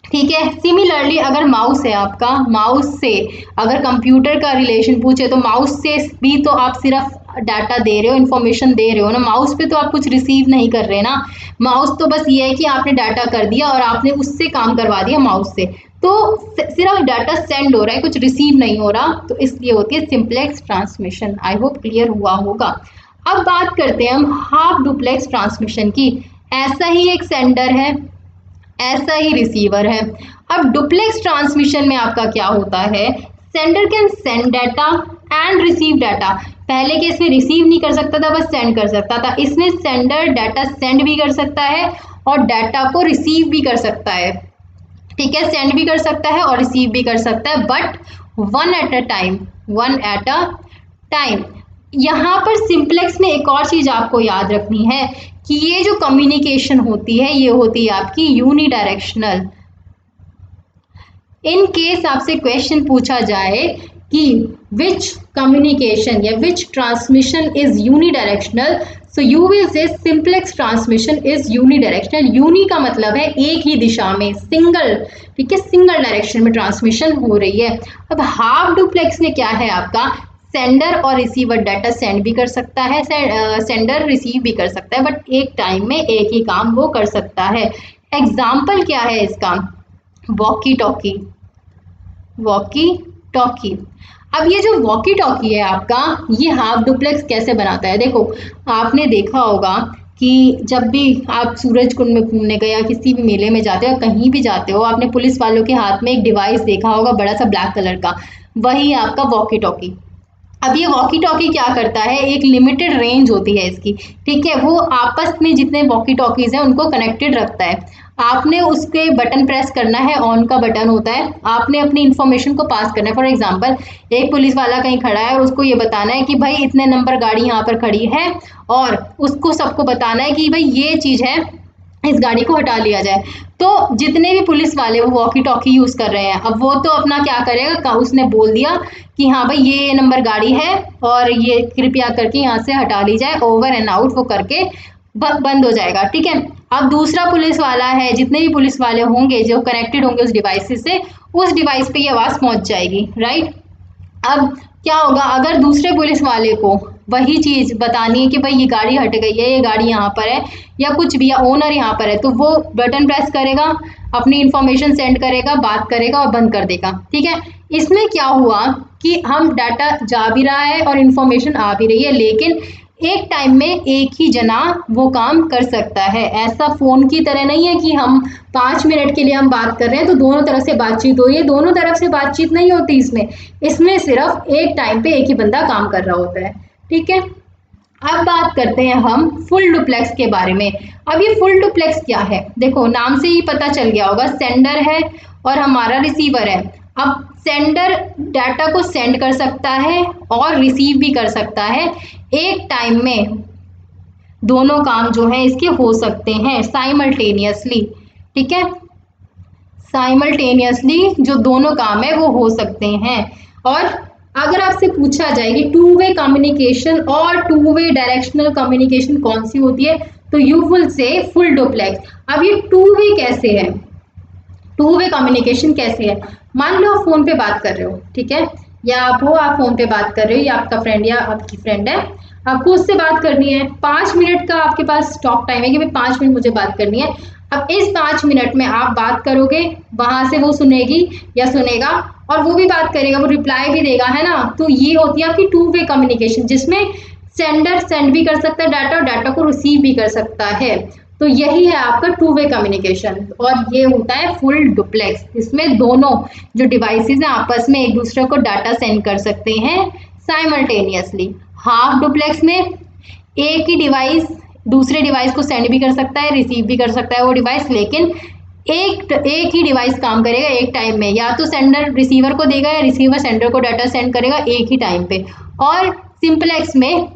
ठीक है। सिमिलरली अगर माउस है आपका, माउस से अगर कंप्यूटर का रिलेशन पूछे तो माउस से भी तो आप सिर्फ डाटा दे रहे हो, इन्फॉर्मेशन दे रहे हो ना, माउस पे तो आप कुछ रिसीव नहीं कर रहे ना। माउस तो बस ये है कि आपने डाटा कर दिया और आपने उससे काम करवा दिया माउस से, तो सिर्फ डाटा सेंड हो रहा है, कुछ रिसीव नहीं हो रहा, तो इसलिए होती है simplex transmission. I hope clear हुआ होगा। अब बात करते हैं हम हाफ डुप्लेक्स ट्रांसमिशन की। ऐसा ही एक सेंडर है, ऐसा ही रिसीवर है। अब डुप्लेक्स ट्रांसमिशन में आपका क्या होता है, sender can send data and receive data. पहले केस में रिसीव नहीं कर सकता था, बस सेंड कर सकता था। इसमें सेंडर डाटा सेंड भी कर सकता है और डाटा को रिसीव भी कर सकता है, ठीक है। सेंड भी कर सकता है और रिसीव भी कर सकता है, but one at a time, one at a time. यहाँ पर सिंप्लेक्स में एक और चीज आपको याद रखनी है कि ये जो कम्युनिकेशन होती है ये होती है आपकी यूनिडायरेक्शनल। इन केस आपसे क्वेश्चन पूछा जाए कि विच कम्युनिकेशन या which transmission is unidirectional, so you will say simplex transmission is unidirectional. Uni का मतलब है एक ही दिशा में, सिंगल, ठीक है, सिंगल डायरेक्शन में ट्रांसमिशन हो रही है। अब हाफ डुप्लेक्स में क्या है आपका, सेंडर और रिसीवर डाटा सेंड भी कर सकता है, सेंडर रिसीव भी कर सकता है, बट एक टाइम में एक ही काम वो कर सकता है। एग्जाम्पल क्या है इसका, वॉकी टॉकी, वॉकी टॉकी। अब ये जो वॉकी टॉकी है आपका, ये हाफ डुप्लेक्स कैसे बनाता है, देखो आपने देखा होगा कि जब भी आप सूरज कुंड में घूमने गए या किसी भी मेले में जाते हो, कहीं भी जाते हो, आपने पुलिस वालों के हाथ में एक डिवाइस देखा होगा बड़ा सा ब्लैक कलर का, वही आपका वॉकी टॉकी। अब ये वॉकी टॉकी क्या करता है, एक लिमिटेड रेंज होती है इसकी, ठीक है, वो आपस में जितने वॉकी टॉकीज हैं उनको कनेक्टेड रखता है। आपने उसके बटन प्रेस करना है, ऑन का बटन होता है, आपने अपनी इंफॉर्मेशन को पास करना है। फॉर एग्जांपल एक पुलिस वाला कहीं खड़ा है और उसको ये बताना है कि भाई इतने नंबर गाड़ी यहाँ पर खड़ी है, और उसको सबको बताना है कि भाई ये चीज़ है, इस गाड़ी को हटा लिया जाए। तो जितने भी पुलिस वाले वो वॉकी टॉकी यूज कर रहे हैं, अब वो तो अपना क्या करेगा, उसने बोल दिया कि हाँ भाई ये नंबर गाड़ी है और ये कृपया करके यहाँ से हटा ली जाए, ओवर एंड आउट वो करके बंद हो जाएगा, ठीक है। अब दूसरा पुलिस वाला है, जितने भी पुलिस वाले होंगे जो कनेक्टेड होंगे उस डिवाइस से, उस डिवाइस पे ये आवाज़ पहुंच जाएगी, राइट। अब क्या होगा, अगर दूसरे पुलिस वाले को वही चीज़ बतानी है कि भाई ये गाड़ी हट गई है, ये गाड़ी यहाँ पर है, या कुछ भी, या ओनर यहाँ पर है, तो वो बटन प्रेस करेगा, अपनी इंफॉर्मेशन सेंड करेगा, बात करेगा और बंद कर देगा, ठीक है। इसमें क्या हुआ कि हम डाटा जा भी रहा है और इंफॉर्मेशन आ भी रही है, लेकिन एक टाइम में एक ही जना वो काम कर सकता है। ऐसा फोन की तरह नहीं है कि हम 5 मिनट के लिए हम बात कर रहे हैं तो दोनों तरफ से बातचीत हो रही है, दोनों तरफ से बातचीत नहीं होती इसमें सिर्फ एक टाइम पे एक ही बंदा काम कर रहा होता है, ठीक है। अब बात करते हैं हम फुल डुप्लेक्स के बारे में। अब ये फुल डुप्लेक्स क्या है, देखो नाम से ही पता चल गया होगा, सेंडर है और हमारा रिसीवर है। अब सेंडर डाटा को सेंड कर सकता है और रिसीव भी कर सकता है, एक टाइम में दोनों काम जो है इसके हो सकते हैं साइमल्टेनियसली, ठीक है। साइमल्टेनियसली जो दोनों काम है वो हो सकते हैं। और अगर आपसे पूछा जाए कि टू वे कम्युनिकेशन और टू वे डायरेक्शनल कम्युनिकेशन कौन सी होती है, तो यू विल से फुल डुप्लेक्स। अब ये टू वे कैसे है, टू वे कम्युनिकेशन कैसे है, मान लो आप फोन पे बात कर रहे हो, ठीक है, या आप फोन पे बात कर रहे हो, या आपका फ्रेंड या आपकी फ्रेंड है, आपको उससे बात करनी है, 5 मिनट का आपके पास स्टॉप टाइम है कि भाई 5 मिनट मुझे बात करनी है। अब इस 5 मिनट में आप बात करोगे, वहां से वो सुनेगी या सुनेगा और वो भी बात करेगा, वो रिप्लाई भी देगा, है ना। तो ये होती है आपकी 2 वे कम्युनिकेशन, जिसमें सेंडर सेंड भी कर सकता है डाटा और डाटा को रिसीव भी कर सकता है। तो यही है आपका 2 वे कम्युनिकेशन। और ये होता है फुल डुप्लेक्स, इसमें दोनों जो डिवाइसेस हैं आपस में एक दूसरे को डाटा सेंड कर सकते हैं साइमल्टेनियसली। हाफ डुप्लेक्स में एक ही डिवाइस दूसरे डिवाइस को सेंड भी कर सकता है, रिसीव भी कर सकता है वो डिवाइस, लेकिन एक ही डिवाइस काम करेगा एक टाइम में। या तो सेंडर रिसीवर को देगा या रिसीवर सेंडर को डाटा सेंड करेगा एक ही टाइम पे। और सिंपलेक्स में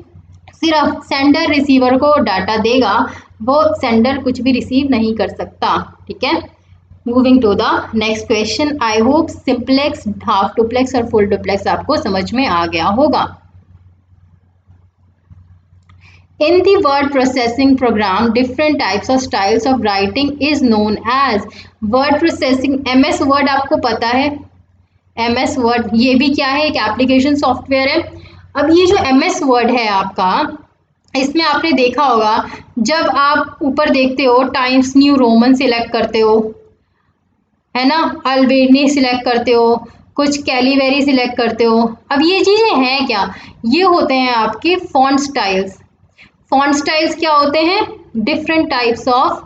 सिर्फ सेंडर रिसीवर को डाटा देगा, वो सेंडर कुछ भी रिसीव नहीं कर सकता। ठीक है, moving to the next question. I hope simplex, half duplex और फुल डुप्लेक्स आपको समझ में आ गया होगा। In the word processing program, different types of styles of writing is known as word processing। MS Word आपको पता है, MS Word ये भी क्या है, एक एप्लीकेशन सॉफ्टवेयर है। अब ये जो MS Word है आपका, इसमें आपने देखा होगा जब आप ऊपर देखते हो टाइम्स न्यू रोमन सिलेक्ट करते हो, है ना, अल्बेनी सिलेक्ट करते हो, कुछ कैलीवेरी सिलेक्ट करते हो। अब ये चीज़ें हैं क्या, ये होते हैं आपके फॉन्ट स्टाइल्स। फॉन्ट स्टाइल्स क्या होते हैं, डिफरेंट टाइप्स ऑफ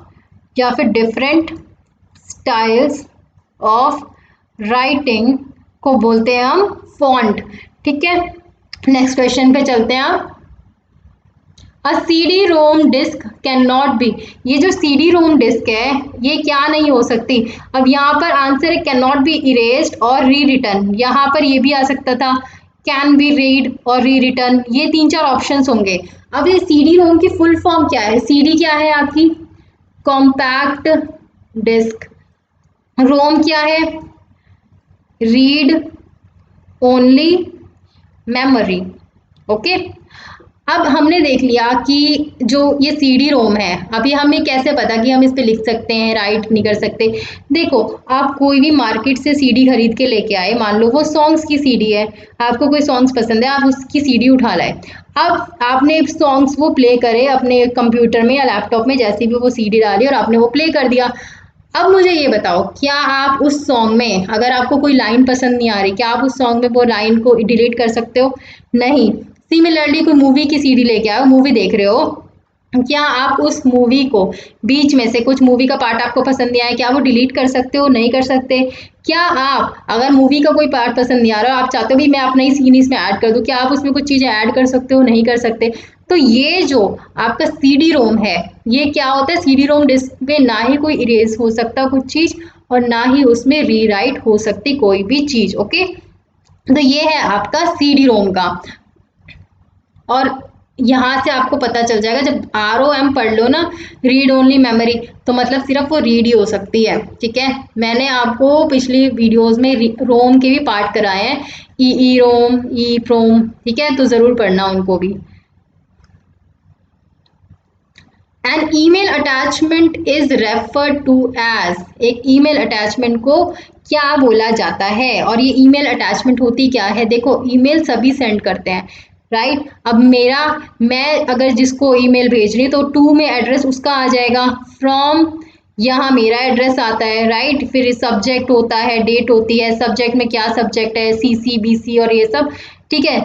या फिर डिफरेंट स्टाइल्स ऑफ राइटिंग को बोलते हैं हम फॉन्ट। ठीक है, नेक्स्ट क्वेश्चन पे चलते हैं आप। A CD ROM disk can not be, ये जो CD रोम डिस्क है ये क्या नहीं हो सकती। अब यहाँ पर आंसर है कैन नॉट बी इरेज्ड और री रिटर्न। यहाँ पर ये भी आ सकता था कैन बी रीड और री रिटर्न, ये 3-4 ऑप्शंस होंगे। अब ये CD रोम की फुल फॉर्म क्या है, CD क्या है आपकी कॉम्पैक्ट डिस्क, रोम क्या है रीड ओनली मेमोरी। ओके, अब हमने देख लिया कि जो ये CD रोम है, अभी हमें कैसे पता कि हम इस पे लिख सकते हैं, राइट नहीं कर सकते। देखो, आप कोई भी मार्केट से CD खरीद के लेके आए, मान लो वो सॉन्ग्स की CD है, आपको कोई सॉन्ग्स पसंद है, आप उसकी CD उठा लाए। अब आपने सॉन्ग्स वो प्ले करे अपने कंप्यूटर में या लैपटॉप में, जैसे भी वो CD डाली और आपने वो प्ले कर दिया। अब मुझे ये बताओ, क्या आप उस सॉन्ग में अगर आपको कोई लाइन पसंद नहीं आ रही, क्या आप उस सॉन्ग में वो लाइन को डिलीट कर सकते हो, नहीं। सिमिलरली कोई मूवी की CD लेके आओ, मूवी देख रहे हो, क्या आप उस मूवी को बीच में से कुछ मूवी का पार्ट आपको पसंद नहीं आया, क्या वो डिलीट कर सकते हो, नहीं कर सकते। क्या आप अगर मूवी का कोई पार्ट पसंद नहीं आ रहा, आप चाहते हो भी मैं अपना ही सीन इसमें ऐड कर दूं, क्या आप उसमें कुछ चीज़ें ऐड कर सकते हो, नहीं कर सकते। तो ये जो आपका CD रोम है, ये क्या होता है, CD रोम डिस्क पे ना ही कोई इरेज हो सकता कुछ चीज़ और ना ही उसमें रीराइट हो सकती कोई भी चीज़। ओके, तो ये है आपका CD रोम का। और यहाँ से आपको पता चल जाएगा, जब ROM पढ़ लो ना, रीड ओनली मेमोरी, तो मतलब सिर्फ वो रीड ही हो सकती है। ठीक है, मैंने आपको पिछली वीडियोस में रोम के भी पार्ट कराए हैं, ई रोम, ई प्रोम, ठीक है, तो ज़रूर पढ़ना उनको भी। An email attachment is referred to as, एक ईमेल अटैचमेंट को क्या बोला जाता है, और ये ईमेल अटैचमेंट होती क्या है। देखो, ईमेल सभी सेंड करते हैं, राइट। अब मैं अगर जिसको ईमेल भेज रही हूँ तो टू में एड्रेस उसका आ जाएगा, फ्रॉम यहाँ मेरा एड्रेस आता है, राइट। फिर सब्जेक्ट होता है, डेट होती है, सब्जेक्ट में क्या सब्जेक्ट है, CC BC और ये सब। ठीक है,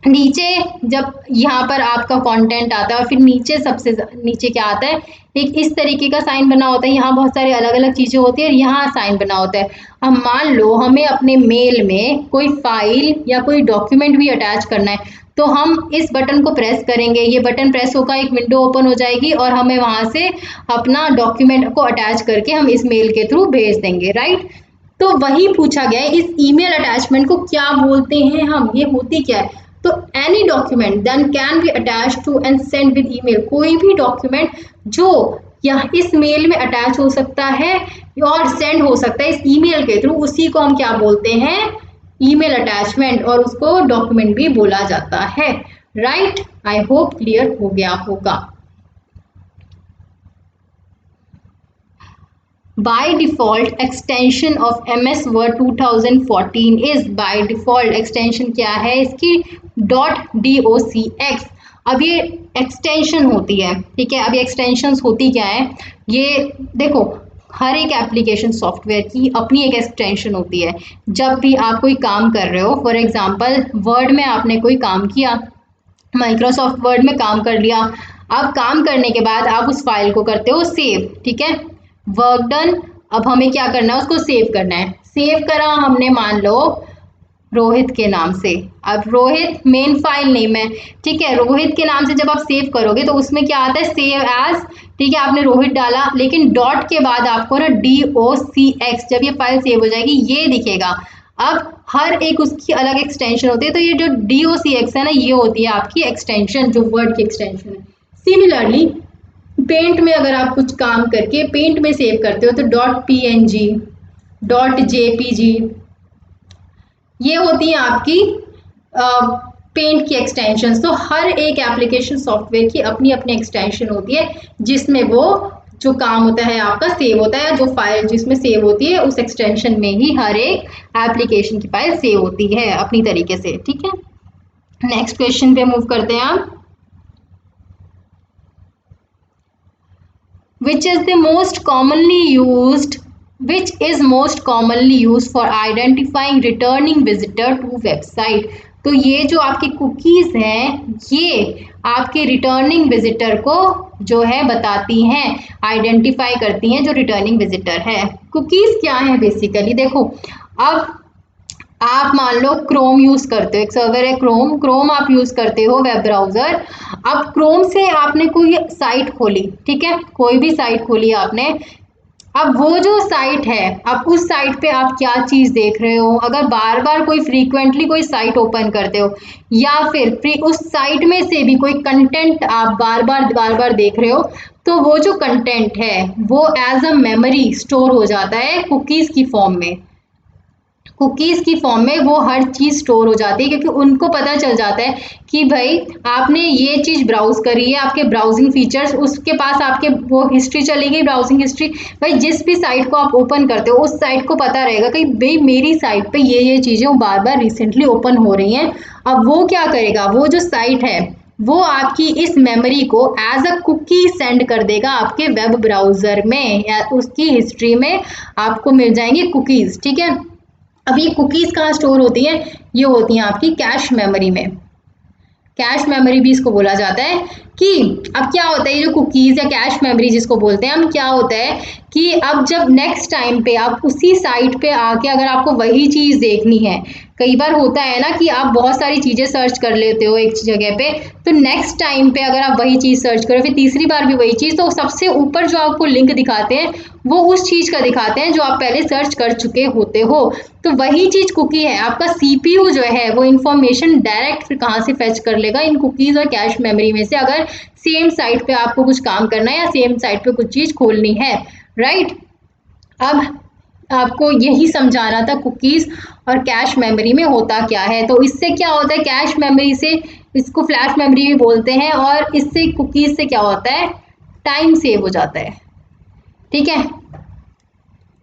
नीचे जब यहाँ पर आपका कंटेंट आता है और फिर नीचे सबसे नीचे क्या आता है, एक इस तरीके का साइन बना होता है, यहाँ बहुत सारी अलग अलग चीज़ें होती है और यहाँ साइन बना होता है। अब मान लो हमें अपने मेल में कोई फाइल या कोई डॉक्यूमेंट भी अटैच करना है, तो हम इस बटन को प्रेस करेंगे, ये बटन प्रेस होगा, एक विंडो ओपन हो जाएगी और हमें वहाँ से अपना डॉक्यूमेंट को अटैच करके हम इस मेल के थ्रू भेज देंगे, राइट। तो वही पूछा गया है, इस ईमेल अटैचमेंट को क्या बोलते हैं हम, ये होती क्या है। तो any document then can be attach to and send with email, कोई भी डॉक्यूमेंट जो या इस मेल में अटैच हो सकता है और सेंड हो सकता है इस ईमेल के थ्रू, उसी को हम क्या बोलते हैं, ईमेल अटैचमेंट, और उसको डॉक्यूमेंट भी बोला जाता है, राइट। आई होप क्लियर हो गया होगा। By default extension of MS Word 2014 is, by default extension क्या है इसकी, .docx। अब ये एक्सटेंशन होती है, ठीक है। अब ये एक्सटेंशंस होती क्या है, ये देखो हर एक एप्लीकेशन सॉफ्टवेयर की अपनी एक एक्सटेंशन होती है। जब भी आप कोई काम कर रहे हो, फॉर एग्जांपल वर्ड में आपने कोई काम किया, माइक्रोसॉफ्ट वर्ड में काम कर लिया, अब काम करने के बाद आप उस फाइल को करते हो सेव, ठीक है, वर्क डन। अब हमें क्या करना है, उसको सेव करना है। सेव करा हमने, मान लो रोहित के नाम से। अब रोहित मेन फाइल नेम है, ठीक है। रोहित के नाम से जब आप सेव करोगे तो उसमें क्या आता है, सेव एज, ठीक है, आपने रोहित डाला, लेकिन डॉट के बाद आपको ना DOCX, जब ये फाइल सेव हो जाएगी ये दिखेगा। अब हर एक उसकी अलग एक्सटेंशन होती है, तो ये जो DOCX है ना, ये होती है आपकी एक्सटेंशन, जो वर्ड की एक्सटेंशन है। सिमिलरली पेंट में अगर आप कुछ काम करके पेंट में सेव करते हो तो .PNG, .JPG, ये होती है आपकी पेंट की एक्सटेंशन। तो हर एक एप्लीकेशन सॉफ्टवेयर की अपनी अपनी एक्सटेंशन होती है, जिसमें वो जो काम होता है आपका सेव होता है, जो फाइल जिसमें सेव होती है उस एक्सटेंशन में ही हर एक एप्लीकेशन की फाइल सेव होती है अपनी तरीके से, ठीक है। नेक्स्ट क्वेश्चन पे मूव करते हैं आप। which is most commonly used for identifying returning visitor to website। तो ये जो आपके कुकीज हैं, ये आपके रिटर्निंग विजिटर को जो है बताती हैं, आइडेंटिफाई करती हैं जो रिटर्निंग विजिटर है। कुकीज क्या है बेसिकली, देखो अब आप मान लो क्रोम यूज करते हो, एक सर्वर है क्रोम आप यूज करते हो, वेब ब्राउजर। अब क्रोम से आपने कोई साइट खोली, ठीक है, कोई भी साइट खोली आपने। अब वो जो साइट है, अब उस साइट पे आप क्या चीज देख रहे हो, अगर बार बार कोई फ्रीक्वेंटली कोई साइट ओपन करते हो, या फिर उस साइट में से भी कोई कंटेंट आप बार बार देख रहे हो, तो वो जो कंटेंट है वो एज अ मेमोरी स्टोर हो जाता है कुकीज की फॉर्म में। कुकीज की फॉर्म में वो हर चीज स्टोर हो जाती है, क्योंकि उनको पता चल जाता है कि भाई आपने ये चीज ब्राउज करी है, आपके ब्राउजिंग फीचर्स, उसके पास आपके वो हिस्ट्री चली गई, ब्राउजिंग हिस्ट्री। भाई जिस भी साइट को आप ओपन करते हो उस साइट को पता रहेगा कि भाई मेरी साइट पे ये चीजें बार बार रिसेंटली ओपन हो रही हैं। अब वो क्या करेगा, वो जो साइट है वो आपकी इस मेमोरी को एज अ कुकी सेंड कर देगा आपके वेब ब्राउजर में, या उसकी हिस्ट्री में आपको मिल जाएंगे कुकीज, ठीक है। अब ये कुकीज कहाँ स्टोर होती हैं, ये होती हैं आपकी कैश मेमोरी में। कैश मेमोरी भी इसको बोला जाता है। कि अब क्या होता है, ये जो कुकीज या कैश मेमोरी जिसको बोलते हैं हम, क्या होता है कि अब जब नेक्स्ट टाइम पे आप उसी साइट पे आके अगर आपको वही चीज देखनी है, कई बार होता है ना कि आप बहुत सारी चीजें सर्च कर लेते हो एक जगह पे, तो नेक्स्ट टाइम पे अगर आप वही चीज सर्च करो, फिर तीसरी बार भी वही चीज, तो सबसे ऊपर जो आपको लिंक दिखाते हैं वो उस चीज का दिखाते हैं जो आप पहले सर्च कर चुके होते हो। तो वही चीज कुकी है। आपका CPU जो है वो इंफॉर्मेशन डायरेक्ट कहाँ से फेच कर लेगा, इन कुकीज और कैश मेमोरी में से, अगर सेम साइट पे आपको कुछ काम करना है या सेम साइट पे कुछ चीज खोलनी है, राइट। अब आपको यही समझाना था कुकीज और कैश मेमोरी में होता क्या है। तो इससे क्या होता है, कैश मेमोरी से, इसको फ्लैश मेमोरी भी बोलते हैं, और इससे कुकीज से क्या होता है, टाइम सेव हो जाता है, ठीक है।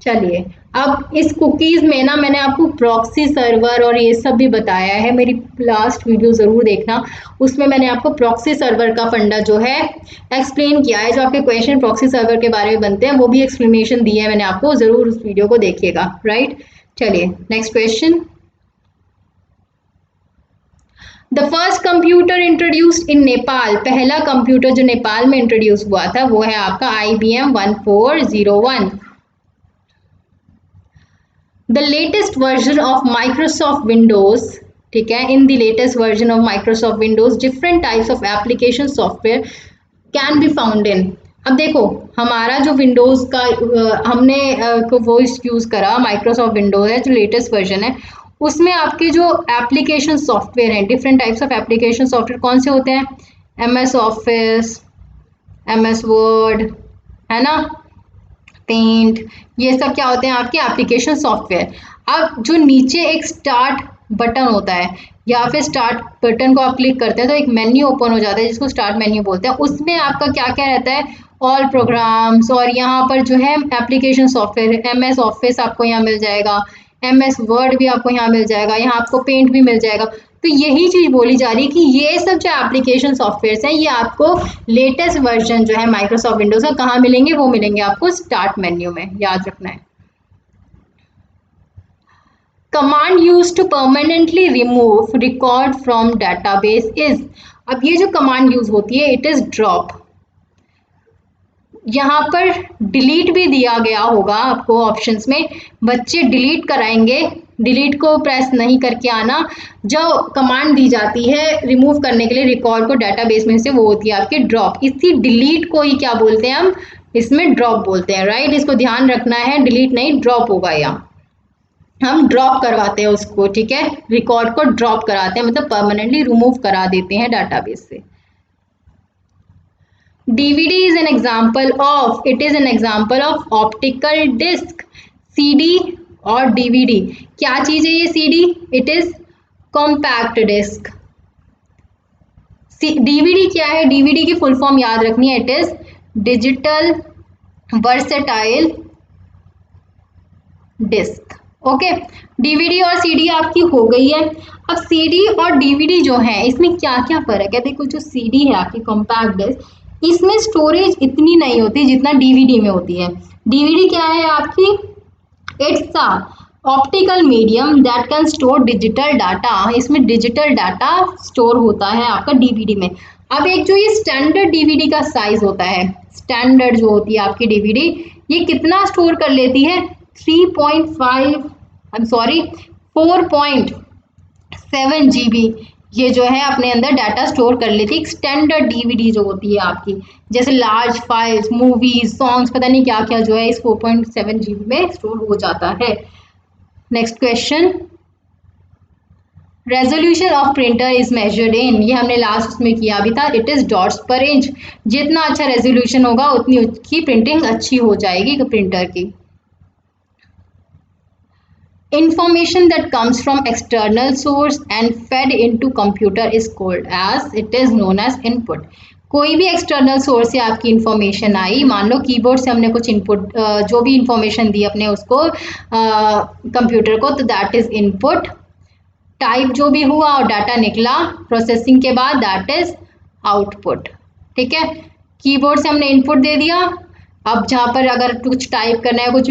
चलिए अब इस कुकीज में ना मैंने आपको प्रॉक्सी सर्वर और ये सब भी बताया है, मेरी लास्ट वीडियो ज़रूर देखना, उसमें मैंने आपको प्रॉक्सी सर्वर का फंडा जो है एक्सप्लेन किया है। जो आपके क्वेश्चन प्रॉक्सी सर्वर के बारे में बनते हैं वो भी एक्सप्लेनेशन दी है मैंने आपको, ज़रूर उस वीडियो को देखिएगा, राइट। चलिए next question. The first computer introduced in Nepal, पहला कंप्यूटर जो नेपाल में इंट्रोड्यूस हुआ था वो है आपका IBM 1401। The latest version of Microsoft Windows, ठीक है, in the latest version of Microsoft Windows different types of application software can be found in। अब देखो हमारा जो विंडोज का हमने वो यूज करा, माइक्रोसॉफ्ट विंडोज है जो लेटेस्ट वर्जन है, उसमें आपके जो एप्लीकेशन सॉफ्टवेयर हैं, different types of application software कौन से होते हैं, MS ऑफिस, MS वर्ड, है ना, पेंट, ये सब क्या होते हैं आपके एप्लीकेशन सॉफ्टवेयर। अब जो नीचे एक स्टार्ट बटन होता है, या फिर स्टार्ट बटन को आप क्लिक करते हैं तो एक मेन्यू ओपन हो जाता है जिसको स्टार्ट मेन्यू बोलते हैं। उसमें आपका क्या क्या रहता है, ऑल प्रोग्राम्स, और यहाँ पर जो है एप्लीकेशन सॉफ्टवेयर, MS ऑफिस आपको यहाँ मिल जाएगा, MS वर्ड भी आपको यहाँ मिल जाएगा, यहाँ आपको पेंट भी मिल जाएगा। तो यही चीज़ बोली जा रही है कि ये सब जो एप्लीकेशन सॉफ्टवेयर हैं ये आपको लेटेस्ट वर्जन जो है माइक्रोसॉफ्ट विंडोज़ का कहाँ मिलेंगे, वो मिलेंगे आपको स्टार्ट मेन्यू में, याद रखना है। Command use to permanently remove record from database is, अब ये जो कमांड यूज होती है इट इज ड्रॉप। यहाँ पर डिलीट भी दिया गया होगा आपको ऑप्शंस में, बच्चे डिलीट कराएंगे, डिलीट को प्रेस नहीं करके आना। जो कमांड दी जाती है रिमूव करने के लिए रिकॉर्ड को डेटाबेस में से, वो होती है आपकी ड्रॉप। इसी डिलीट को ही क्या बोलते हैं हम, इसमें ड्रॉप बोलते हैं, राइट। इसको ध्यान रखना है, डिलीट नहीं ड्रॉप होगा, यहाँ हम ड्रॉप करवाते हैं उसको, ठीक है, रिकॉर्ड को ड्रॉप कराते हैं, मतलब परमानेंटली रिमूव करा देते हैं डाटाबेस से। DVD is an example of, it is an example of optical disc, CD और DVD। क्या चीज है ये CD? It is compact disc। DVD क्या है? DVD की फुल फॉर्म याद रखनी है, it is digital versatile disk. Okay, DVD और CD आपकी हो गई है। अब CD और DVD जो है इसमें क्या क्या फर्क है? देखो, जो CD है आपकी कॉम्पैक्ट डिस्क, इसमें स्टोरेज इतनी नहीं होती जितना DVD में होती है। DVD क्या है आपकी, it's a optical medium that can store digital data, इसमें डिजिटल डाटा स्टोर होता है आपका DVD में। अब एक जो ये स्टैंडर्ड DVD का साइज होता है, स्टैंडर्ड जो होती है आपकी DVD, ये कितना स्टोर कर लेती है? 4.7 GB ये जो है अपने अंदर डाटा स्टोर कर लेती है। स्टैंडर्ड DVD जो होती है आपकी, जैसे लार्ज फाइल्स, मूवीज, सॉन्ग्स, पता नहीं क्या क्या जो है इस 4.7 GB में स्टोर हो जाता है। Next question, resolution of printer is measured in, ये हमने लास्ट उसमें किया भी था, इट इज डॉट्स पर इंच। जितना अच्छा रेजोल्यूशन होगा उतनी उसकी प्रिंटिंग अच्छी हो जाएगी प्रिंटर की। Information that comes from external source and fed into computer is called as, it is known as input। कोई भी एक्सटर्नल सोर्स से आपकी इंफॉर्मेशन आई, मान लो कीबोर्ड से हमने कुछ इनपुट जो भी इंफॉर्मेशन दी अपने उसको कंप्यूटर को, तो दैट इज इनपुट। टाइप जो भी हुआ और डाटा निकला प्रोसेसिंग के बाद, दैट इज आउटपुट। ठीक है, कीबोर्ड से हमने इनपुट दे दिया, अब जहाँ पर अगर कुछ टाइप करना है, कुछ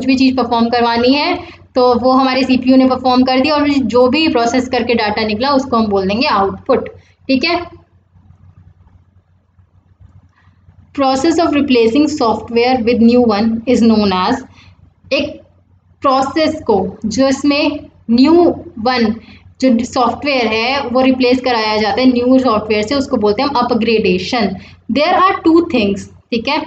भी चीज़ परफॉर्म करवानी है, तो वो हमारे CPU ने परफॉर्म कर दिया, और जो भी प्रोसेस करके डाटा निकला उसको हम बोल देंगे आउटपुट। ठीक है, process of replacing software with new one is known as, एक प्रोसेस को जो इसमें न्यू वन जो सॉफ्टवेयर है वो रिप्लेस कराया जाता है न्यू सॉफ्टवेयर से, उसको बोलते हैं हम upgradation. There are two things, ठीक है,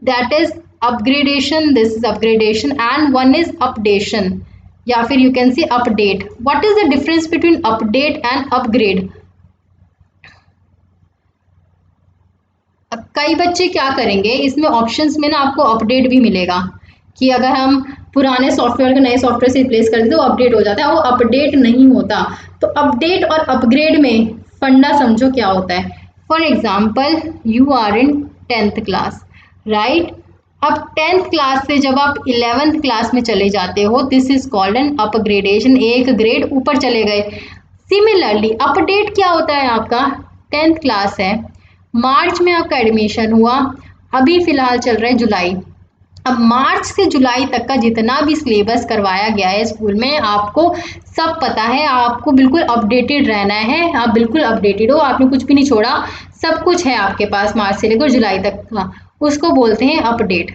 that is upgradation, this is upgradation, and one is updation, या फिर you can see update. What is the difference between update and upgrade? अब कई बच्चे क्या करेंगे, इसमें ऑप्शंस में ना आपको अपडेट भी मिलेगा कि अगर हम पुराने सॉफ्टवेयर को नए सॉफ्टवेयर से रिप्लेस कर दें तो अपडेट हो जाता है, वो अपडेट नहीं होता। तो अपडेट और अपग्रेड में फंडा समझो क्या होता है। For example, you are in 10th class, right. अब 10th क्लास से जब आप 11th क्लास में चले जाते हो, this is called an upgradation, एक ग्रेड ऊपर चले गए। सिमिलरली अपडेट क्या होता है, आपका 10th क्लास है, मार्च में आपका एडमिशन हुआ, अभी फिलहाल चल रहा है जुलाई, अब मार्च से जुलाई तक का जितना भी सिलेबस करवाया गया है स्कूल में, आपको सब पता है, आपको बिल्कुल अपडेटेड रहना है, आप बिल्कुल अपडेटेड हो, आपने कुछ भी नहीं छोड़ा, सब कुछ है आपके पास मार्च से लेकर जुलाई तक का, उसको बोलते हैं अपडेट।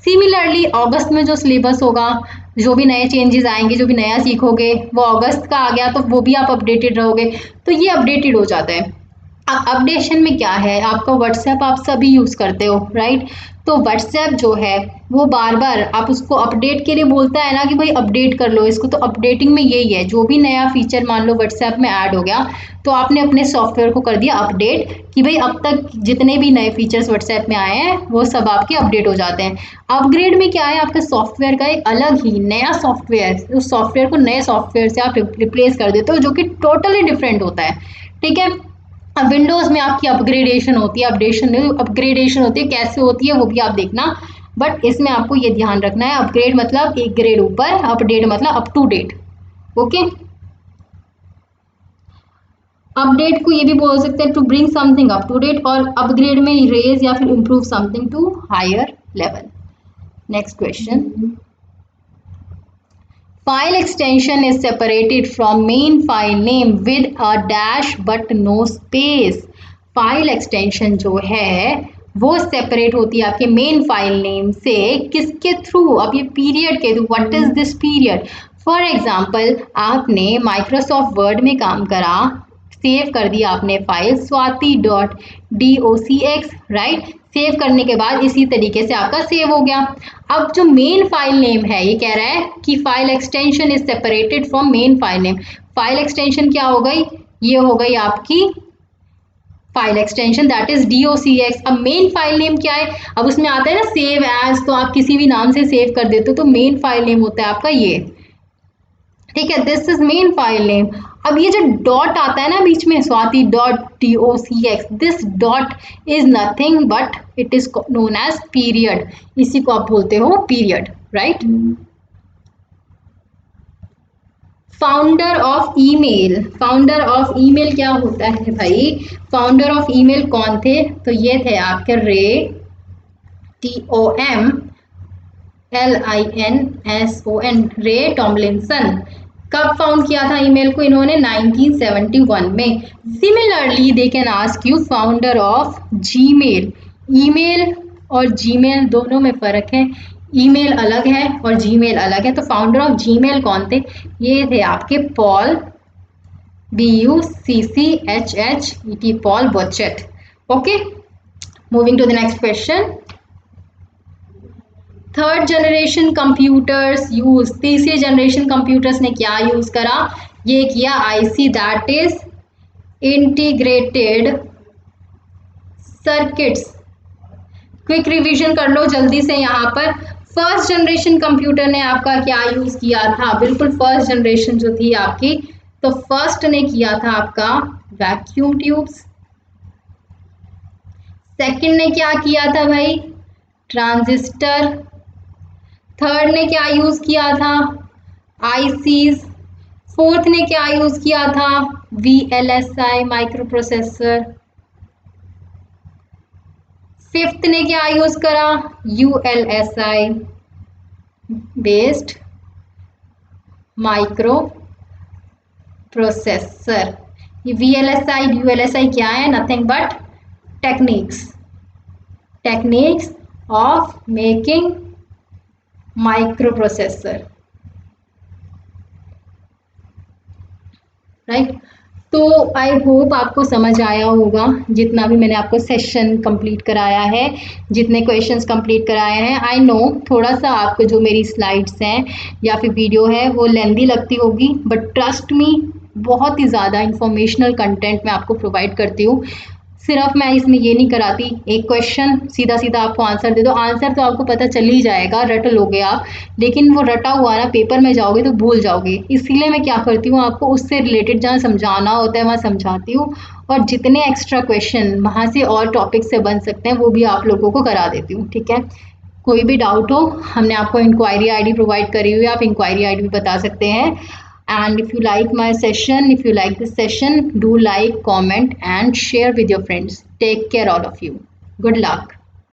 सिमिलरली अगस्त में जो सिलेबस होगा, जो भी नए चेंजेस आएंगे, जो भी नया सीखोगे, वो अगस्त का आ गया तो वो भी आप अपडेटेड रहोगे, तो ये अपडेटेड हो जाता है। अब अपडेशन में क्या है, आपका व्हाट्सएप आप सभी यूज़ करते हो, राइट। तो व्हाट्सएप जो है वो बार बार आप उसको अपडेट के लिए बोलता है ना कि भाई अपडेट कर लो इसको, तो अपडेटिंग में यही है, जो भी नया फीचर मान लो व्हाट्सएप में ऐड हो गया तो आपने अपने सॉफ्टवेयर को कर दिया अपडेट कि भाई अब तक जितने भी नए फीचर्स व्हाट्सएप में आए हैं वो सब आपके अपडेट हो जाते हैं। अपग्रेड में क्या है, आपके सॉफ्टवेयर का एक अलग ही नया सॉफ्टवेयर, उस सॉफ्टवेयर को नए सॉफ्टवेयर से आप रिप्लेस कर देते हो, जो कि टोटली डिफरेंट होता है। ठीक है, अब विंडोज़ में आपकी अपग्रेडेशन होती है, अपग्रेडेशन होती है, कैसे होती है वो भी आप देखना, बट इसमें आपको ये ध्यान रखना है, अपग्रेड मतलब एक ग्रेड ऊपर, अपडेट मतलब up to date. Okay, update को ये भी बोल सकते हैं to bring something up to date, और अपग्रेड में रेज या फिर improve something to higher level. Next question, file extension is separated from main file name with a dash but no space. File extension जो है वो separate होती है आपके मेन फाइल नेम से, किसके थ्रू? अब ये पीरियड के through. What is this period? For example, आपने माइक्रोसॉफ्ट वर्ड में काम करा, सेव कर दिया आपने फाइल swati.docx, राइट। सेव करने के बाद इसी तरीके से आपका सेव हो गया। अब जो मेन फाइल नेम है, ये कह रहा है कि file extension is separated from main file name. File extension क्या हो गई? ये हो गई आपकी file extension that is docx। अब मेन फाइल नेम क्या है? अब उसमें आता है ना सेव एज, तो आप किसी भी नाम से सेव कर देते हो, तो मेन फाइल नेम होता है आपका ये, ठीक है। This is main file name. अब ये जो डॉट आता है ना बीच में, swati.docx, this dot is nothing but it is known as period. इसी को आप बोलते हो period, right. Founder of email, founder of email क्या होता है भाई? फाउंडर ऑफ ईमेल कौन थे? तो ये थे आपके रे TOMLINSON, रे टॉमलिंसन। कब फाउंड किया था ईमेल को इन्होंने? 1971 में। Similarly they can ask you founder of Gmail. Email और जीमेल दोनों में फर्क है, ईमेल अलग है और जीमेल अलग है। तो फाउंडर ऑफ जीमेल कौन थे? ये थे आपके Paul, BUCCHHET, Paul Buchet. Okay, moving to the next question. Third generation computers use, तीसरे जनरेशन कंप्यूटर्स ने क्या यूज करा? ये किया IC, that is integrated circuits. Quick revision कर लो जल्दी से यहाँ पर। फर्स्ट जनरेशन कंप्यूटर ने आपका क्या यूज किया था? बिल्कुल फर्स्ट जनरेशन जो थी आपकी, तो फर्स्ट ने किया था आपका वैक्यूम ट्यूब्स। सेकंड ने क्या किया था भाई? ट्रांजिस्टर। थर्ड ने क्या यूज किया था? ICs। फोर्थ ने क्या यूज किया था? VLSI, micro processor. फिफ्थ ने क्या यूज करा? ULSI based micro processor. ये VLSI ULSI क्या है? Nothing but techniques of making micro processor, right. तो आई होप आपको समझ आया होगा, जितना भी मैंने आपको सेशन कंप्लीट कराया है, जितने क्वेश्चंस कंप्लीट कराए हैं। आई नो थोड़ा सा आपको जो मेरी स्लाइड्स हैं या फिर वीडियो है वो लेंदी लगती होगी, बट ट्रस्ट मी बहुत ही ज़्यादा इंफॉर्मेशनल कंटेंट मैं आपको प्रोवाइड करती हूँ। सिर्फ मैं इसमें ये नहीं कराती एक क्वेश्चन सीधा सीधा आपको आंसर दे दो। आंसर तो आपको पता चल ही जाएगा, रट लोगे आप, लेकिन वो रटा हुआ ना पेपर में जाओगे तो भूल जाओगे। इसीलिए मैं क्या करती हूँ, आपको उससे रिलेटेड जहाँ समझाना होता है वहाँ समझाती हूँ, और जितने एक्स्ट्रा क्वेश्चन वहाँ से और टॉपिक से बन सकते हैं वो भी आप लोगों को करा देती हूँ, ठीक है। कोई भी डाउट हो, हमने आपको इंक्वायरी ID प्रोवाइड करी हुई है, आप इंक्वायरी ID भी बता सकते हैं। And if you like my session, if you like this session, do like, comment and share with your friends. Take care all of you. Good luck.